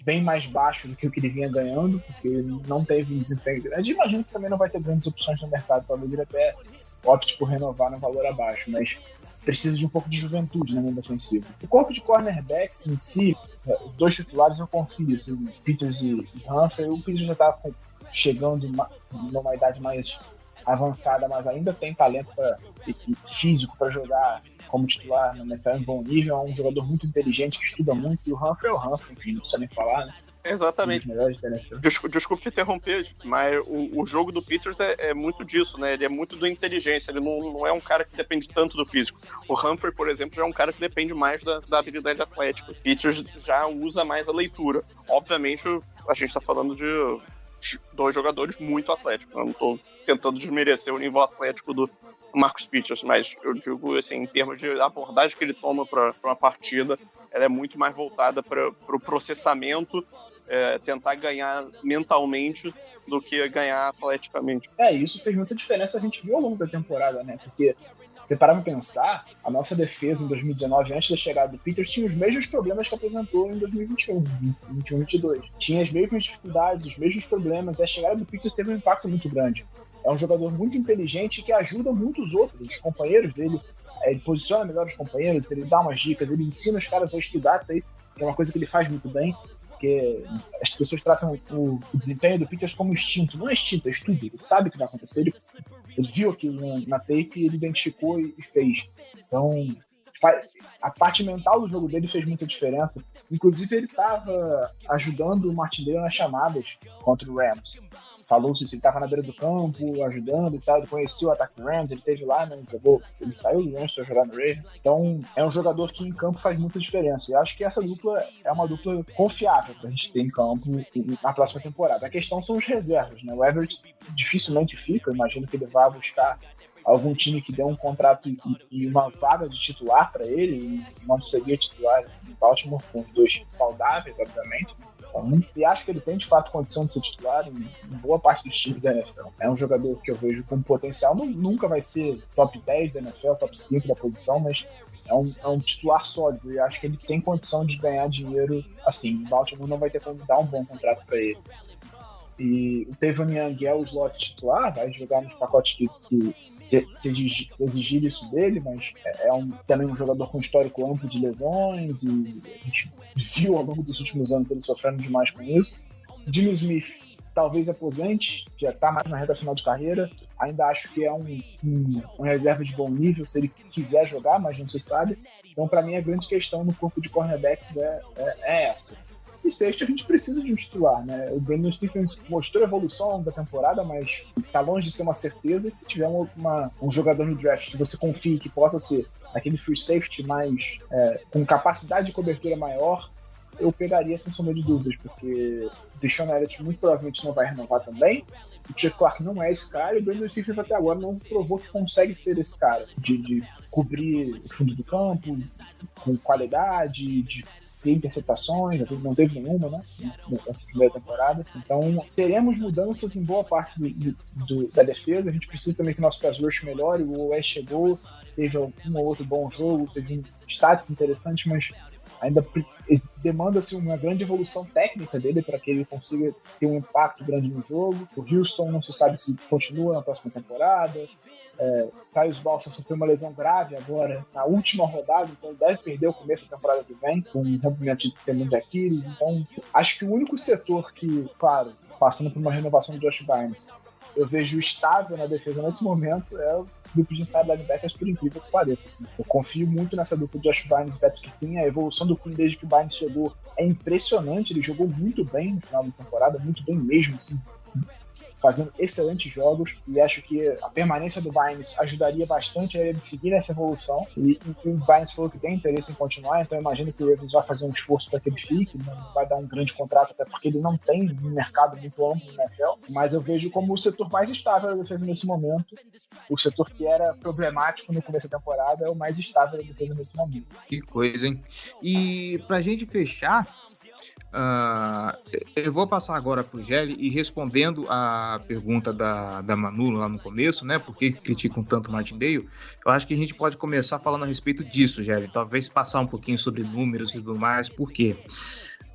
bem mais baixo do que o que ele vinha ganhando, porque ele não teve um desempenho grande. Imagino que também não vai ter grandes opções no mercado, talvez ele até opte por renovar no valor abaixo, mas precisa de um pouco de juventude na linha defensiva. O corpo de cornerbacks em si, os dois titulares eu confio, assim, Peters e Humphrey. O Peters já está chegando numa idade mais avançada, mas ainda tem talento e físico para jogar como titular no NFL em bom nível. É um jogador muito inteligente, que estuda muito, e o Humphrey é o Humphrey, enfim, não precisa nem falar, né? Exatamente. Um dos melhores da NFL. Desculpe te interromper, mas o jogo do Peters é muito disso, né? Ele é muito da inteligência, ele não é um cara que depende tanto do físico. O Humphrey, por exemplo, já é um cara que depende mais da habilidade atlética. O Peters já usa mais a leitura. Obviamente, a gente tá falando de 2 jogadores muito atléticos. Eu não tô tentando desmerecer o nível atlético do Marcus Peters, mas eu digo assim, em termos de abordagem que ele toma para uma partida, ela é muito mais voltada para o processamento, tentar ganhar mentalmente do que ganhar atleticamente. Isso fez muita diferença, a gente viu ao longo da temporada, né? Porque, se parar pra pensar, a nossa defesa em 2019, antes da chegada do Peters, tinha os mesmos problemas que apresentou em 2021, 2022. Tinha as mesmas dificuldades, os mesmos problemas, e a chegada do Peters teve um impacto muito grande. É um jogador muito inteligente que ajuda muitos outros, os companheiros dele, ele posiciona melhor os companheiros, ele dá umas dicas, ele ensina os caras a estudar, que é uma coisa que ele faz muito bem, porque as pessoas tratam o desempenho do Peters como instinto. Não é instinto, é estudo, ele sabe o que vai acontecer, ele viu aquilo na tape, ele identificou e fez. Então, a parte mental do jogo dele fez muita diferença. Inclusive, ele estava ajudando o Martindale nas chamadas contra o Rams. Falou-se que ele estava na beira do campo, ajudando e tal. Ele conhecia o ataque do Rams, ele esteve lá, né? Ele saiu do Rams para jogar no Ravens. Então, é um jogador que em campo faz muita diferença. E eu acho que essa dupla é uma dupla confiável para a gente ter em campo na próxima temporada. A questão são os reservas, né? O Everett dificilmente fica. Eu imagino que ele vá buscar algum time que dê um contrato e uma vaga de titular para ele. E não seria titular em Baltimore, com os 2 saudáveis, obviamente. E acho que ele tem de fato condição de ser titular em boa parte dos times da NFL. É um jogador que eu vejo com potencial, nunca vai ser top 10 da NFL, top 5 da posição, mas é um titular sólido e acho que ele tem condição de ganhar dinheiro assim. O Baltimore não vai ter como dar um bom contrato para ele. E o Tavon Young é o slot titular, vai jogar nos pacotes que se exigir isso dele, mas também um jogador com histórico amplo de lesões e a gente viu ao longo dos últimos anos ele sofrendo demais com isso. Jimmy Smith talvez aposente, já está mais na reta final de carreira, ainda acho que é um reserva de bom nível se ele quiser jogar, mas não se sabe. Então, para mim, a grande questão no corpo de cornerbacks é essa. E sexto, a gente precisa de um titular, né? O Brandon Stephens mostrou evolução ao longo da temporada, mas tá longe de ser uma certeza. E se tiver um jogador no draft que você confie que possa ser aquele free safety mais com capacidade de cobertura maior, eu pegaria sem sombra de dúvidas, porque o Deshaun Elliott muito provavelmente não vai renovar também. O Chuck Clark não é esse cara e o Brandon Stephens até agora não provou que consegue ser esse cara de cobrir o fundo do campo com qualidade, de ter interceptações, não teve nenhuma, né, nessa primeira temporada. Então, teremos mudanças em boa parte da defesa. A gente precisa também que o nosso pass rush melhore. O West chegou, teve um ou outro bom jogo, teve stats interessantes, mas ainda demanda-se uma grande evolução técnica dele para que ele consiga ter um impacto grande no jogo. O Houston não se sabe se continua na próxima temporada. Tyus Balsa sofreu uma lesão grave agora na última rodada, então ele deve perder o começo da temporada que vem com um rompimento de tendão de Aquiles. Então acho que o único setor que, claro, passando por uma renovação do Josh Bynes, eu vejo estável na defesa nesse momento é o grupo de inside linebackers, por incrível que pareça, assim. Eu confio muito nessa dupla de Josh Bynes e Patrick Quinn. A evolução do Quinn desde que o Bynes chegou é impressionante. Ele jogou muito bem no final da temporada, muito bem mesmo, assim, fazendo excelentes jogos, e acho que a permanência do Bynes ajudaria bastante a ele seguir nessa evolução, e o Bynes falou que tem interesse em continuar, então eu imagino que o Ravens vai fazer um esforço para que ele fique, não vai dar um grande contrato, até porque ele não tem um mercado muito amplo no NFL, mas eu vejo como o setor mais estável da defesa nesse momento. O setor que era problemático no começo da temporada é o mais estável da defesa nesse momento. Que coisa, hein? E pra gente fechar, eu vou passar agora para o Gelli e respondendo a pergunta da Manu lá no começo, né? Por que criticam tanto o Martindale? Eu acho que a gente pode começar falando a respeito disso, Gelli. Talvez passar um pouquinho sobre números e tudo mais, por quê?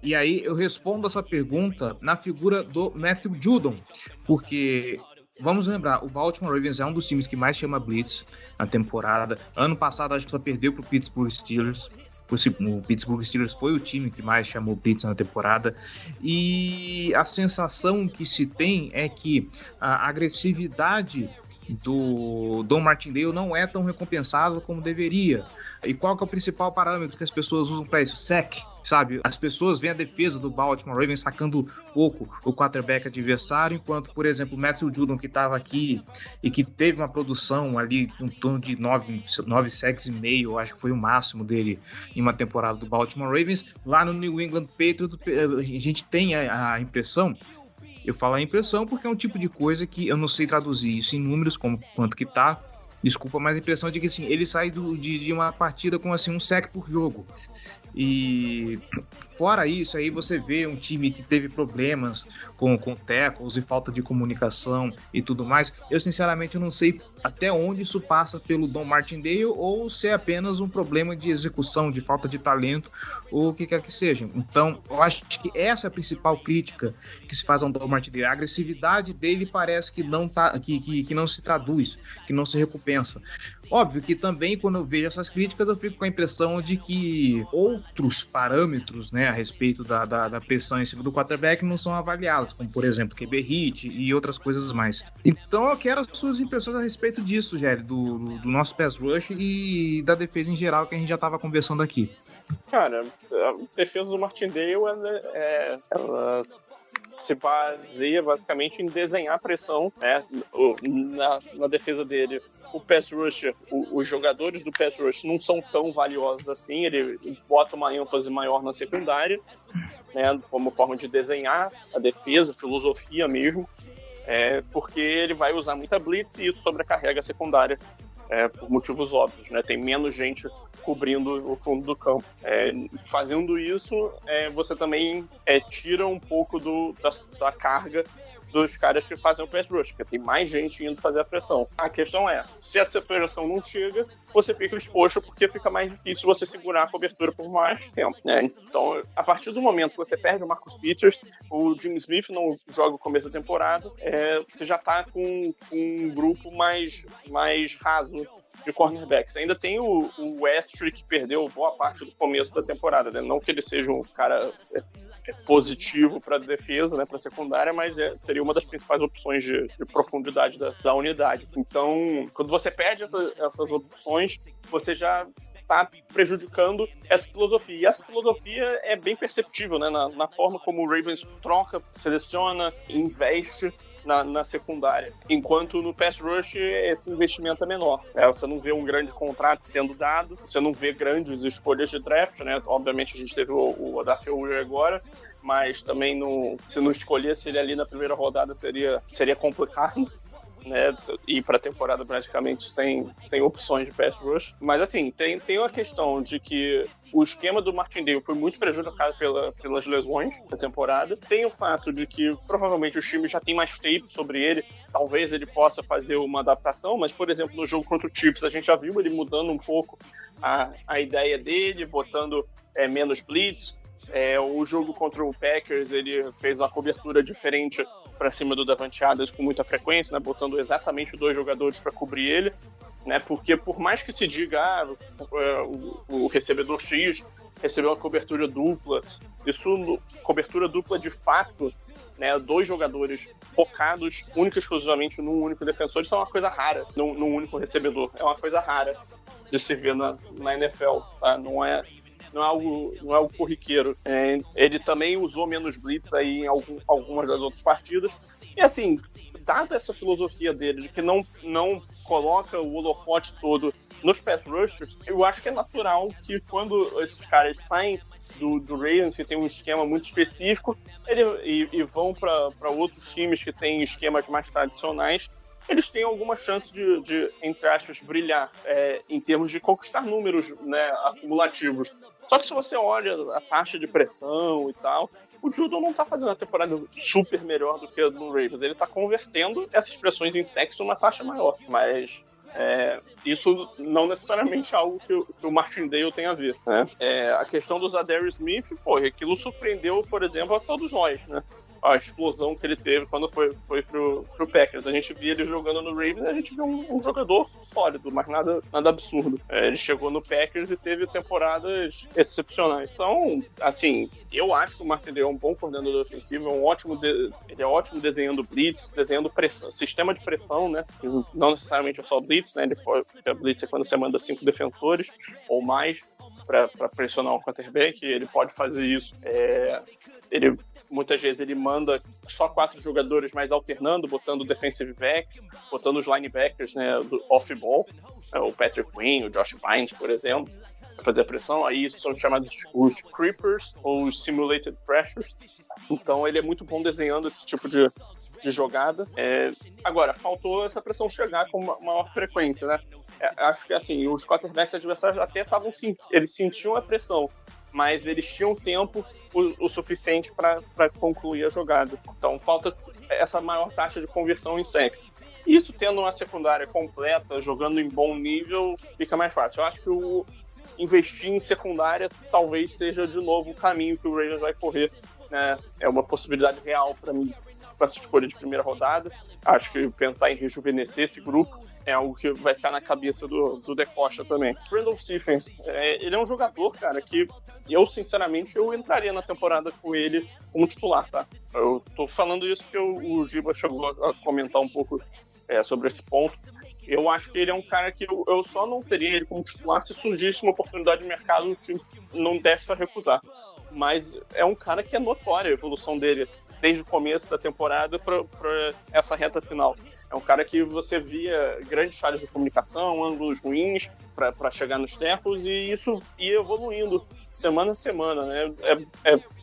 E aí eu respondo essa pergunta na figura do Matthew Judon, porque vamos lembrar, o Baltimore Ravens é um dos times que mais chama blitz na temporada. Ano passado acho que só perdeu para o Pittsburgh Steelers. O Pittsburgh Steelers foi o time que mais chamou blitz na temporada, e a sensação que se tem é que a agressividade do Don Martindale não é tão recompensada como deveria. E qual que é o principal parâmetro que as pessoas usam para isso? Sack. sabe? As pessoas veem a defesa do Baltimore Ravens sacando pouco o quarterback adversário, enquanto, por exemplo, o Matthew Judon, que estava aqui e que teve uma produção ali em torno de 9 sacks e meio, eu acho que foi o máximo dele em uma temporada do Baltimore Ravens, lá no New England Patriots, a gente tem a impressão, eu falo a impressão porque é um tipo de coisa que eu não sei traduzir isso em números, como quanto que tá, desculpa, mas a impressão de que assim, ele sai de uma partida com assim, um sack por jogo. E fora isso, aí você vê um time que teve problemas com tackles e falta de comunicação e tudo mais. Eu sinceramente não sei até onde isso passa pelo Don Martindale ou se é apenas um problema de execução, de falta de talento ou o que quer que seja. Então, eu acho que essa é a principal crítica que se faz ao Don Martindale. A agressividade dele parece que não se traduz, que não se recompensa. Óbvio que também, quando eu vejo essas críticas, eu fico com a impressão de que outros parâmetros, né, a respeito da pressão em cima do quarterback não são avaliados, como, por exemplo, QB hit e outras coisas mais. Então, eu quero as suas impressões a respeito disso, Géry, do nosso pass rush e da defesa em geral, que a gente já estava conversando aqui. Cara, a defesa do Martindale, ela se baseia basicamente em desenhar pressão, né, na defesa dele. O pass rusher, os jogadores do pass rush não são tão valiosos assim, ele bota uma ênfase maior na secundária, né, como forma de desenhar a defesa, filosofia mesmo, porque ele vai usar muita blitz e isso sobrecarrega a secundária, por motivos óbvios, né, tem menos gente cobrindo o fundo do campo. Fazendo isso, você também tira um pouco da carga dos caras que fazem o pass rush, porque tem mais gente indo fazer a pressão. A questão é, se essa pressão não chega, você fica exposto porque fica mais difícil você segurar a cobertura por mais tempo, né? Então, a partir do momento que você perde o Marcus Peters, o Jim Smith não joga o começo da temporada, você já tá com um grupo mais raso de cornerbacks. Ainda tem o Westry, que perdeu boa parte do começo da temporada, né? Não que ele seja um cara positivo para a defesa, né, para a secundária, mas seria uma das principais opções de profundidade da unidade. Então, quando você perde essas opções, você já está prejudicando essa filosofia. E essa filosofia é bem perceptível, né, na forma como o Ravens troca, seleciona, investe na secundária. Enquanto no pass rush esse investimento é menor. Você não vê um grande contrato sendo dado, você não vê grandes escolhas de draft, né? Obviamente a gente teve o Odafe Oweh agora, mas também se não escolhesse ele ali na primeira rodada seria complicado, né, ir para a temporada praticamente sem opções de pass rush. Mas assim, tem a questão de que o esquema do Martindale foi muito prejudicado pelas lesões da temporada. Tem o fato de que provavelmente o time já tem mais tape sobre ele, talvez ele possa fazer uma adaptação, mas por exemplo no jogo contra o Chiefs a gente já viu ele mudando um pouco a ideia dele, botando menos blitz. O jogo contra o Packers ele fez uma cobertura diferente para cima do Davante Adams com muita frequência, né, botando exatamente 2 jogadores para cobrir ele, né, porque por mais que se diga o recebedor X recebeu uma cobertura dupla, cobertura dupla de fato, né, 2 jogadores focados única e exclusivamente num único defensor, isso é uma coisa rara num único recebedor, é uma coisa rara de se ver na NFL, tá? Não é algo corriqueiro. Ele também usou menos blitz aí em algumas das outras partidas. E assim, dada essa filosofia dele de que não coloca o holofote todo nos pass rushers, eu acho que é natural que quando esses caras saem do Ravens, que tem um esquema muito específico, e vão para outros times que têm esquemas mais tradicionais, eles têm alguma chance de entre aspas, brilhar em termos de conquistar números, né, acumulativos. Só que se você olha a taxa de pressão e tal, o Judon não tá fazendo uma temporada super melhor do que a do Ravens. Ele tá convertendo essas pressões em sexo uma taxa maior. Mas isso não necessariamente é algo que o Martindale tem a ver, né? A questão do Zadarius Smith, aquilo surpreendeu, por exemplo, a todos nós, né? A explosão que ele teve quando foi pro Packers. A gente via ele jogando no Ravens, a gente viu um jogador sólido, mas nada absurdo. Ele chegou no Packers e teve temporadas excepcionais. Então, assim, eu acho que o Martindale é um bom coordenador ofensivo, ele é ótimo desenhando blitz, desenhando pressão, sistema de pressão, né? Não necessariamente é só blitz, né? A blitz é quando você manda 5 defensores ou mais para pressionar o quarterback, ele pode fazer isso. Muitas vezes ele manda só 4 jogadores, mas alternando, botando defensive backs, botando os linebackers, né, do off-ball, o Patrick Quinn, o Josh Bynes, por exemplo, para fazer a pressão. Aí isso são chamados os creepers ou os simulated pressures. Então ele é muito bom desenhando esse tipo de jogada. Agora, faltou essa pressão chegar com maior frequência, né? Acho que assim, os quarterbacks adversários até estavam eles sentiam a pressão, mas eles tinham tempo o suficiente para concluir a jogada. Então falta essa maior taxa de conversão em sacks. Isso tendo uma secundária completa, jogando em bom nível, fica mais fácil. Eu acho que investir em secundária talvez seja de novo o caminho que o Ravens vai correr, né? É uma possibilidade real para mim com essa escolha de primeira rodada. Acho que pensar em rejuvenescer esse grupo é algo que vai estar na cabeça do DeCosta também. Brandon Stephens, ele é um jogador, cara, que eu, sinceramente, eu entraria na temporada com ele como titular, tá? Eu tô falando isso porque o Giba chegou a comentar um pouco sobre esse ponto. Eu acho que ele é um cara que eu só não teria ele como titular se surgisse uma oportunidade de mercado que não desse para recusar. Mas é um cara que é notória a evolução dele desde o começo da temporada para essa reta final. É um cara que você via grandes falhas de comunicação, ângulos ruins para chegar nos tackles, e isso ia evoluindo semana a semana, né?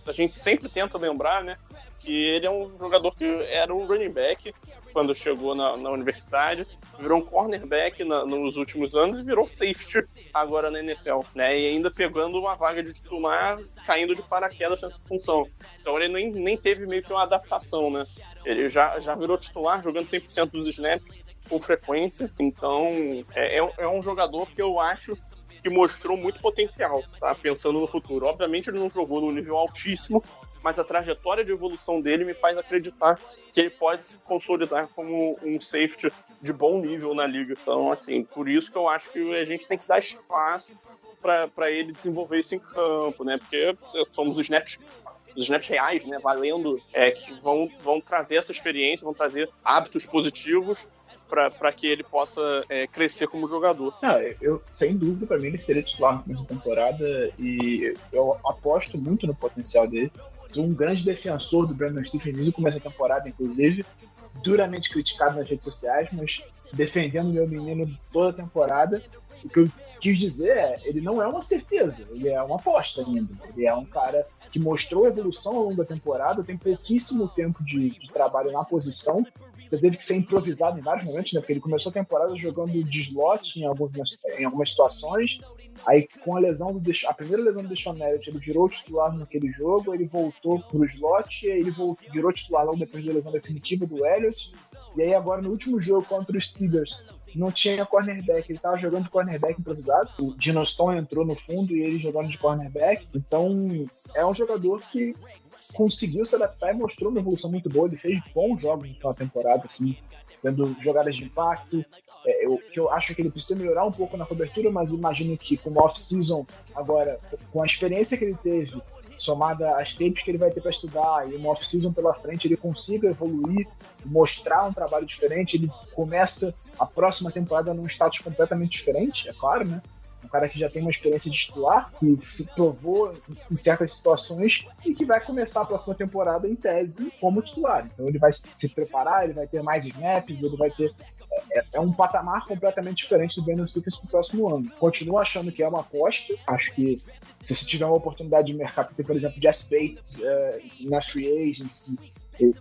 A gente sempre tenta lembrar, né, que ele é um jogador que era um running back quando chegou na universidade, virou um cornerback nos últimos anos e virou safety agora na NFL, né? E ainda pegando uma vaga de titular, caindo de paraquedas nessa função. Então ele nem teve meio que uma adaptação, né? Ele já virou titular, jogando 100% dos snaps com frequência. Então é um jogador que eu acho que mostrou muito potencial, tá? Pensando no futuro. Obviamente ele não jogou num nível altíssimo, mas a trajetória de evolução dele me faz acreditar que ele pode se consolidar como um safety de bom nível na liga. Então, assim, por isso que eu acho que a gente tem que dar espaço para ele desenvolver isso em campo, né? Porque somos os snaps reais, né? Valendo, que vão trazer essa experiência, vão trazer hábitos positivos para que ele possa crescer como jogador. Eu, sem dúvida, para mim ele seria titular nessa temporada, e eu aposto muito no potencial dele. Sou um grande defensor do Brandon Stephens desde o começo da temporada, inclusive, duramente criticado nas redes sociais, mas defendendo meu menino toda a temporada. O que eu quis dizer ele não é uma certeza, ele é uma aposta ainda. Ele é um cara que mostrou evolução ao longo da temporada, tem pouquíssimo tempo de trabalho na posição, teve que ser improvisado em vários momentos, né? Porque ele começou a temporada jogando de slot em algumas situações. Aí, com a primeira lesão do Deshaun Elliott, ele virou titular naquele jogo, ele voltou pro slot, e aí ele virou titular logo depois da lesão definitiva do Elliott. E aí, agora, no último jogo contra os Steelers, não tinha cornerback, ele estava jogando de cornerback improvisado. O Dino Stone entrou no fundo e ele jogando de cornerback. Então, é um jogador que conseguiu se adaptar e mostrou uma evolução muito boa. Ele fez bons jogos na temporada, assim, tendo jogadas de impacto. Eu acho que ele precisa melhorar um pouco na cobertura, mas imagino que com o off-season, agora, com a experiência que ele teve, somada às tapes que ele vai ter para estudar e uma off-season pela frente, ele consiga evoluir, mostrar um trabalho diferente. Ele começa a próxima temporada num status completamente diferente, é claro, né? Um cara que já tem uma experiência de titular, que se provou em certas situações e que vai começar a próxima temporada, em tese, como titular. Então ele vai se preparar, ele vai ter mais snaps, ele vai ter... É um patamar completamente diferente do Brandon Stephens pro próximo ano. Continuo achando que é uma aposta. Acho que se você tiver uma oportunidade de mercado, você tem, por exemplo, Jess Bates na free agency,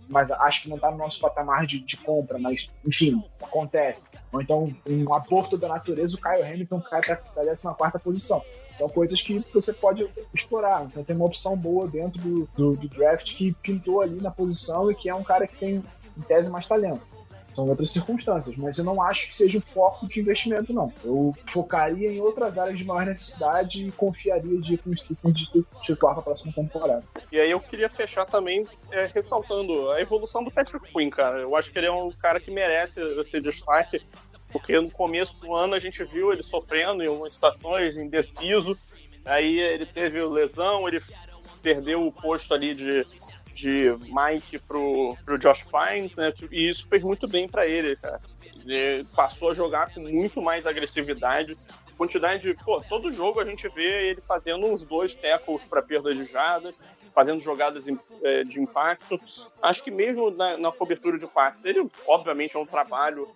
mas acho que não está no nosso patamar de compra, mas, enfim, acontece. Ou então, um aborto da natureza, o Kyle Hamilton cai para a 14ª posição. São coisas que você pode explorar. Então tem uma opção boa dentro do draft que pintou ali na posição e que é um cara que tem, em tese, mais talento. São outras circunstâncias, mas eu não acho que seja o foco de investimento, não. Eu focaria em outras áreas de maior necessidade e confiaria de ir com o Stephen de titular para a próxima temporada. E aí eu queria fechar também ressaltando a evolução do Patrick Quinn, cara. Eu acho que ele é um cara que merece esse destaque, porque no começo do ano a gente viu ele sofrendo em algumas situações, indeciso. Aí ele teve lesão, ele perdeu o posto ali de Mike pro Josh Bynes, né? E isso fez muito bem para ele, cara. Ele passou a jogar com muito mais agressividade, quantidade de... todo jogo a gente vê ele fazendo uns 2 tackles para perda de jardas, fazendo jogadas de impacto. Acho que mesmo na cobertura de passes, ele obviamente é um trabalho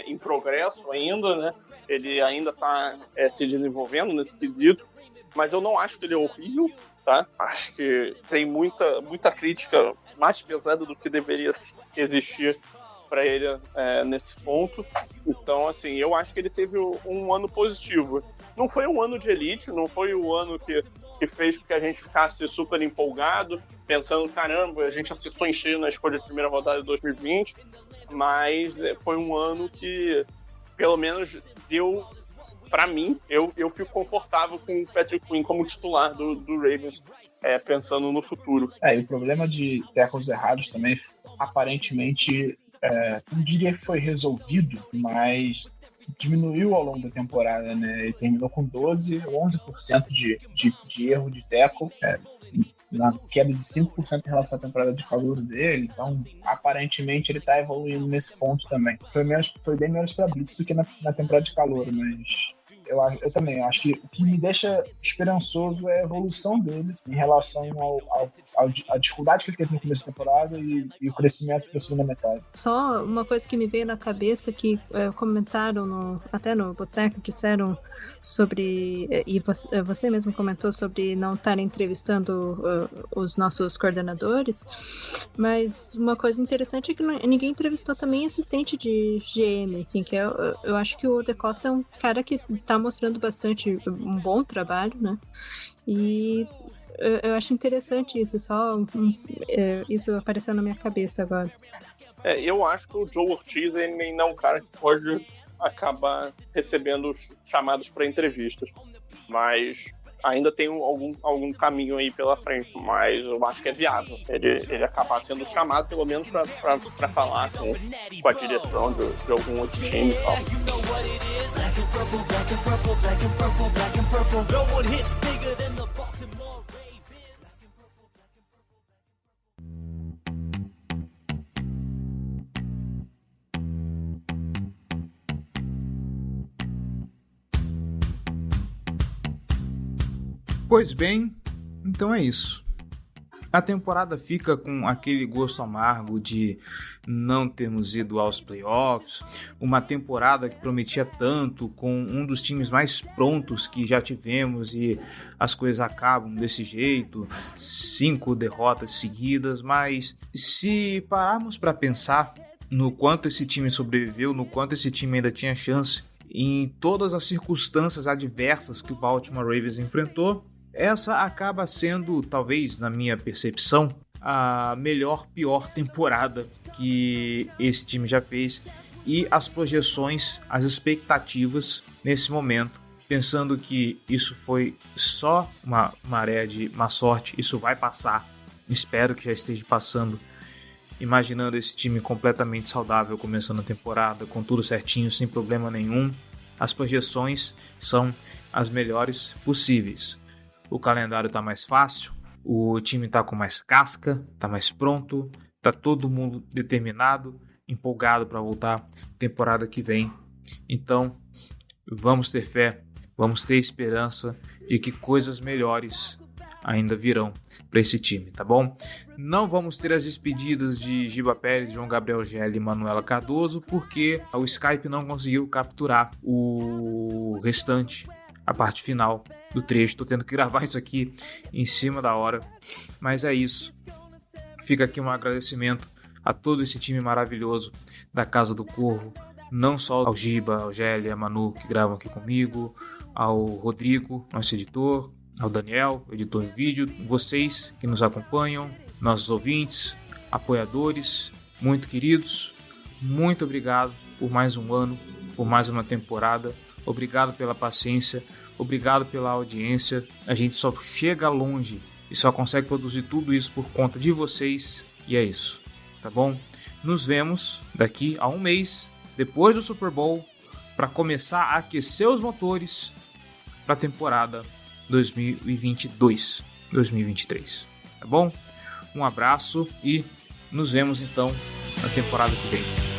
em progresso ainda, né? Ele ainda está se desenvolvendo nesse quesito, mas eu não acho que ele é horrível, tá? Acho que tem muita crítica mais pesada do que deveria existir para ele nesse ponto. Então, assim, eu acho que ele teve um ano positivo. Não foi um ano de elite, não foi o ano que fez com que a gente ficasse super empolgado, pensando, caramba, a gente acertou em cheio na escolha de primeira rodada de 2020, mas foi um ano que, pelo menos, deu, pra mim, eu fico confortável com o Patrick Queen como titular do Ravens, pensando no futuro. E o problema de tackles errados também, aparentemente, não diria que foi resolvido, mas diminuiu ao longo da temporada, né? Ele terminou com 11% de erro de tackle, na queda de 5% em relação à temporada de calor dele. Então, aparentemente, ele está evoluindo nesse ponto também. Foi bem menos para blitz do que na temporada de calor, mas eu também acho que o que me deixa esperançoso é a evolução dele em relação à dificuldade que ele teve no começo da temporada e o crescimento da segunda metade. Só uma coisa que me veio na cabeça que comentaram até no Boteco, disseram sobre, e você mesmo comentou sobre não estar entrevistando os nossos coordenadores, mas uma coisa interessante é que ninguém entrevistou também assistente de GM, assim, que eu acho que o De Costa é um cara que está mostrando bastante um bom trabalho, né? E eu acho interessante isso, isso apareceu na minha cabeça agora. Eu acho que o Joe Ortiz ele não é um cara que pode acabar recebendo os chamados para entrevistas, mas ainda tem algum caminho aí pela frente, mas eu acho que é viável ele acabar sendo chamado pelo menos para falar com a direção de algum outro time e tal. Black and purple, black and purple, black and purple, black and purple. No one hits bigger than the Baltimore Ravens. Pois bem, então é isso. A temporada fica com aquele gosto amargo de não termos ido aos playoffs, uma temporada que prometia tanto, com um dos times mais prontos que já tivemos e as coisas acabam desse jeito, 5 derrotas seguidas, mas se pararmos para pensar no quanto esse time sobreviveu, no quanto esse time ainda tinha chance, em todas as circunstâncias adversas que o Baltimore Ravens enfrentou, essa acaba sendo, talvez, na minha percepção, a pior temporada que esse time já fez. E as projeções, as expectativas nesse momento, pensando que isso foi só uma maré de má sorte, isso vai passar, espero que já esteja passando, imaginando esse time completamente saudável começando a temporada, com tudo certinho, sem problema nenhum. As projeções são as melhores possíveis. O calendário está mais fácil, o time está com mais casca, está mais pronto, está todo mundo determinado, empolgado para voltar temporada que vem. Então, vamos ter fé, vamos ter esperança de que coisas melhores ainda virão para esse time, tá bom? Não vamos ter as despedidas de Giba Pérez, João Gabriel Gelli e Manuela Cardoso, porque o Skype não conseguiu capturar o restante, a parte final do trecho. Estou tendo que gravar isso aqui em cima da hora, mas é isso. Fica aqui um agradecimento a todo esse time maravilhoso da Casa do Corvo, não só ao Giba, ao Gelli, a Manu que gravam aqui comigo, ao Rodrigo, nosso editor, ao Daniel, editor em vídeo, vocês que nos acompanham, nossos ouvintes, apoiadores, muito queridos, muito obrigado por mais um ano, por mais uma temporada. Obrigado pela paciência, obrigado pela audiência. A gente só chega longe e só consegue produzir tudo isso por conta de vocês. E é isso, tá bom? Nos vemos daqui a um mês, depois do Super Bowl, para começar a aquecer os motores para a temporada 2022-2023. Tá bom? Um abraço e nos vemos então na temporada que vem.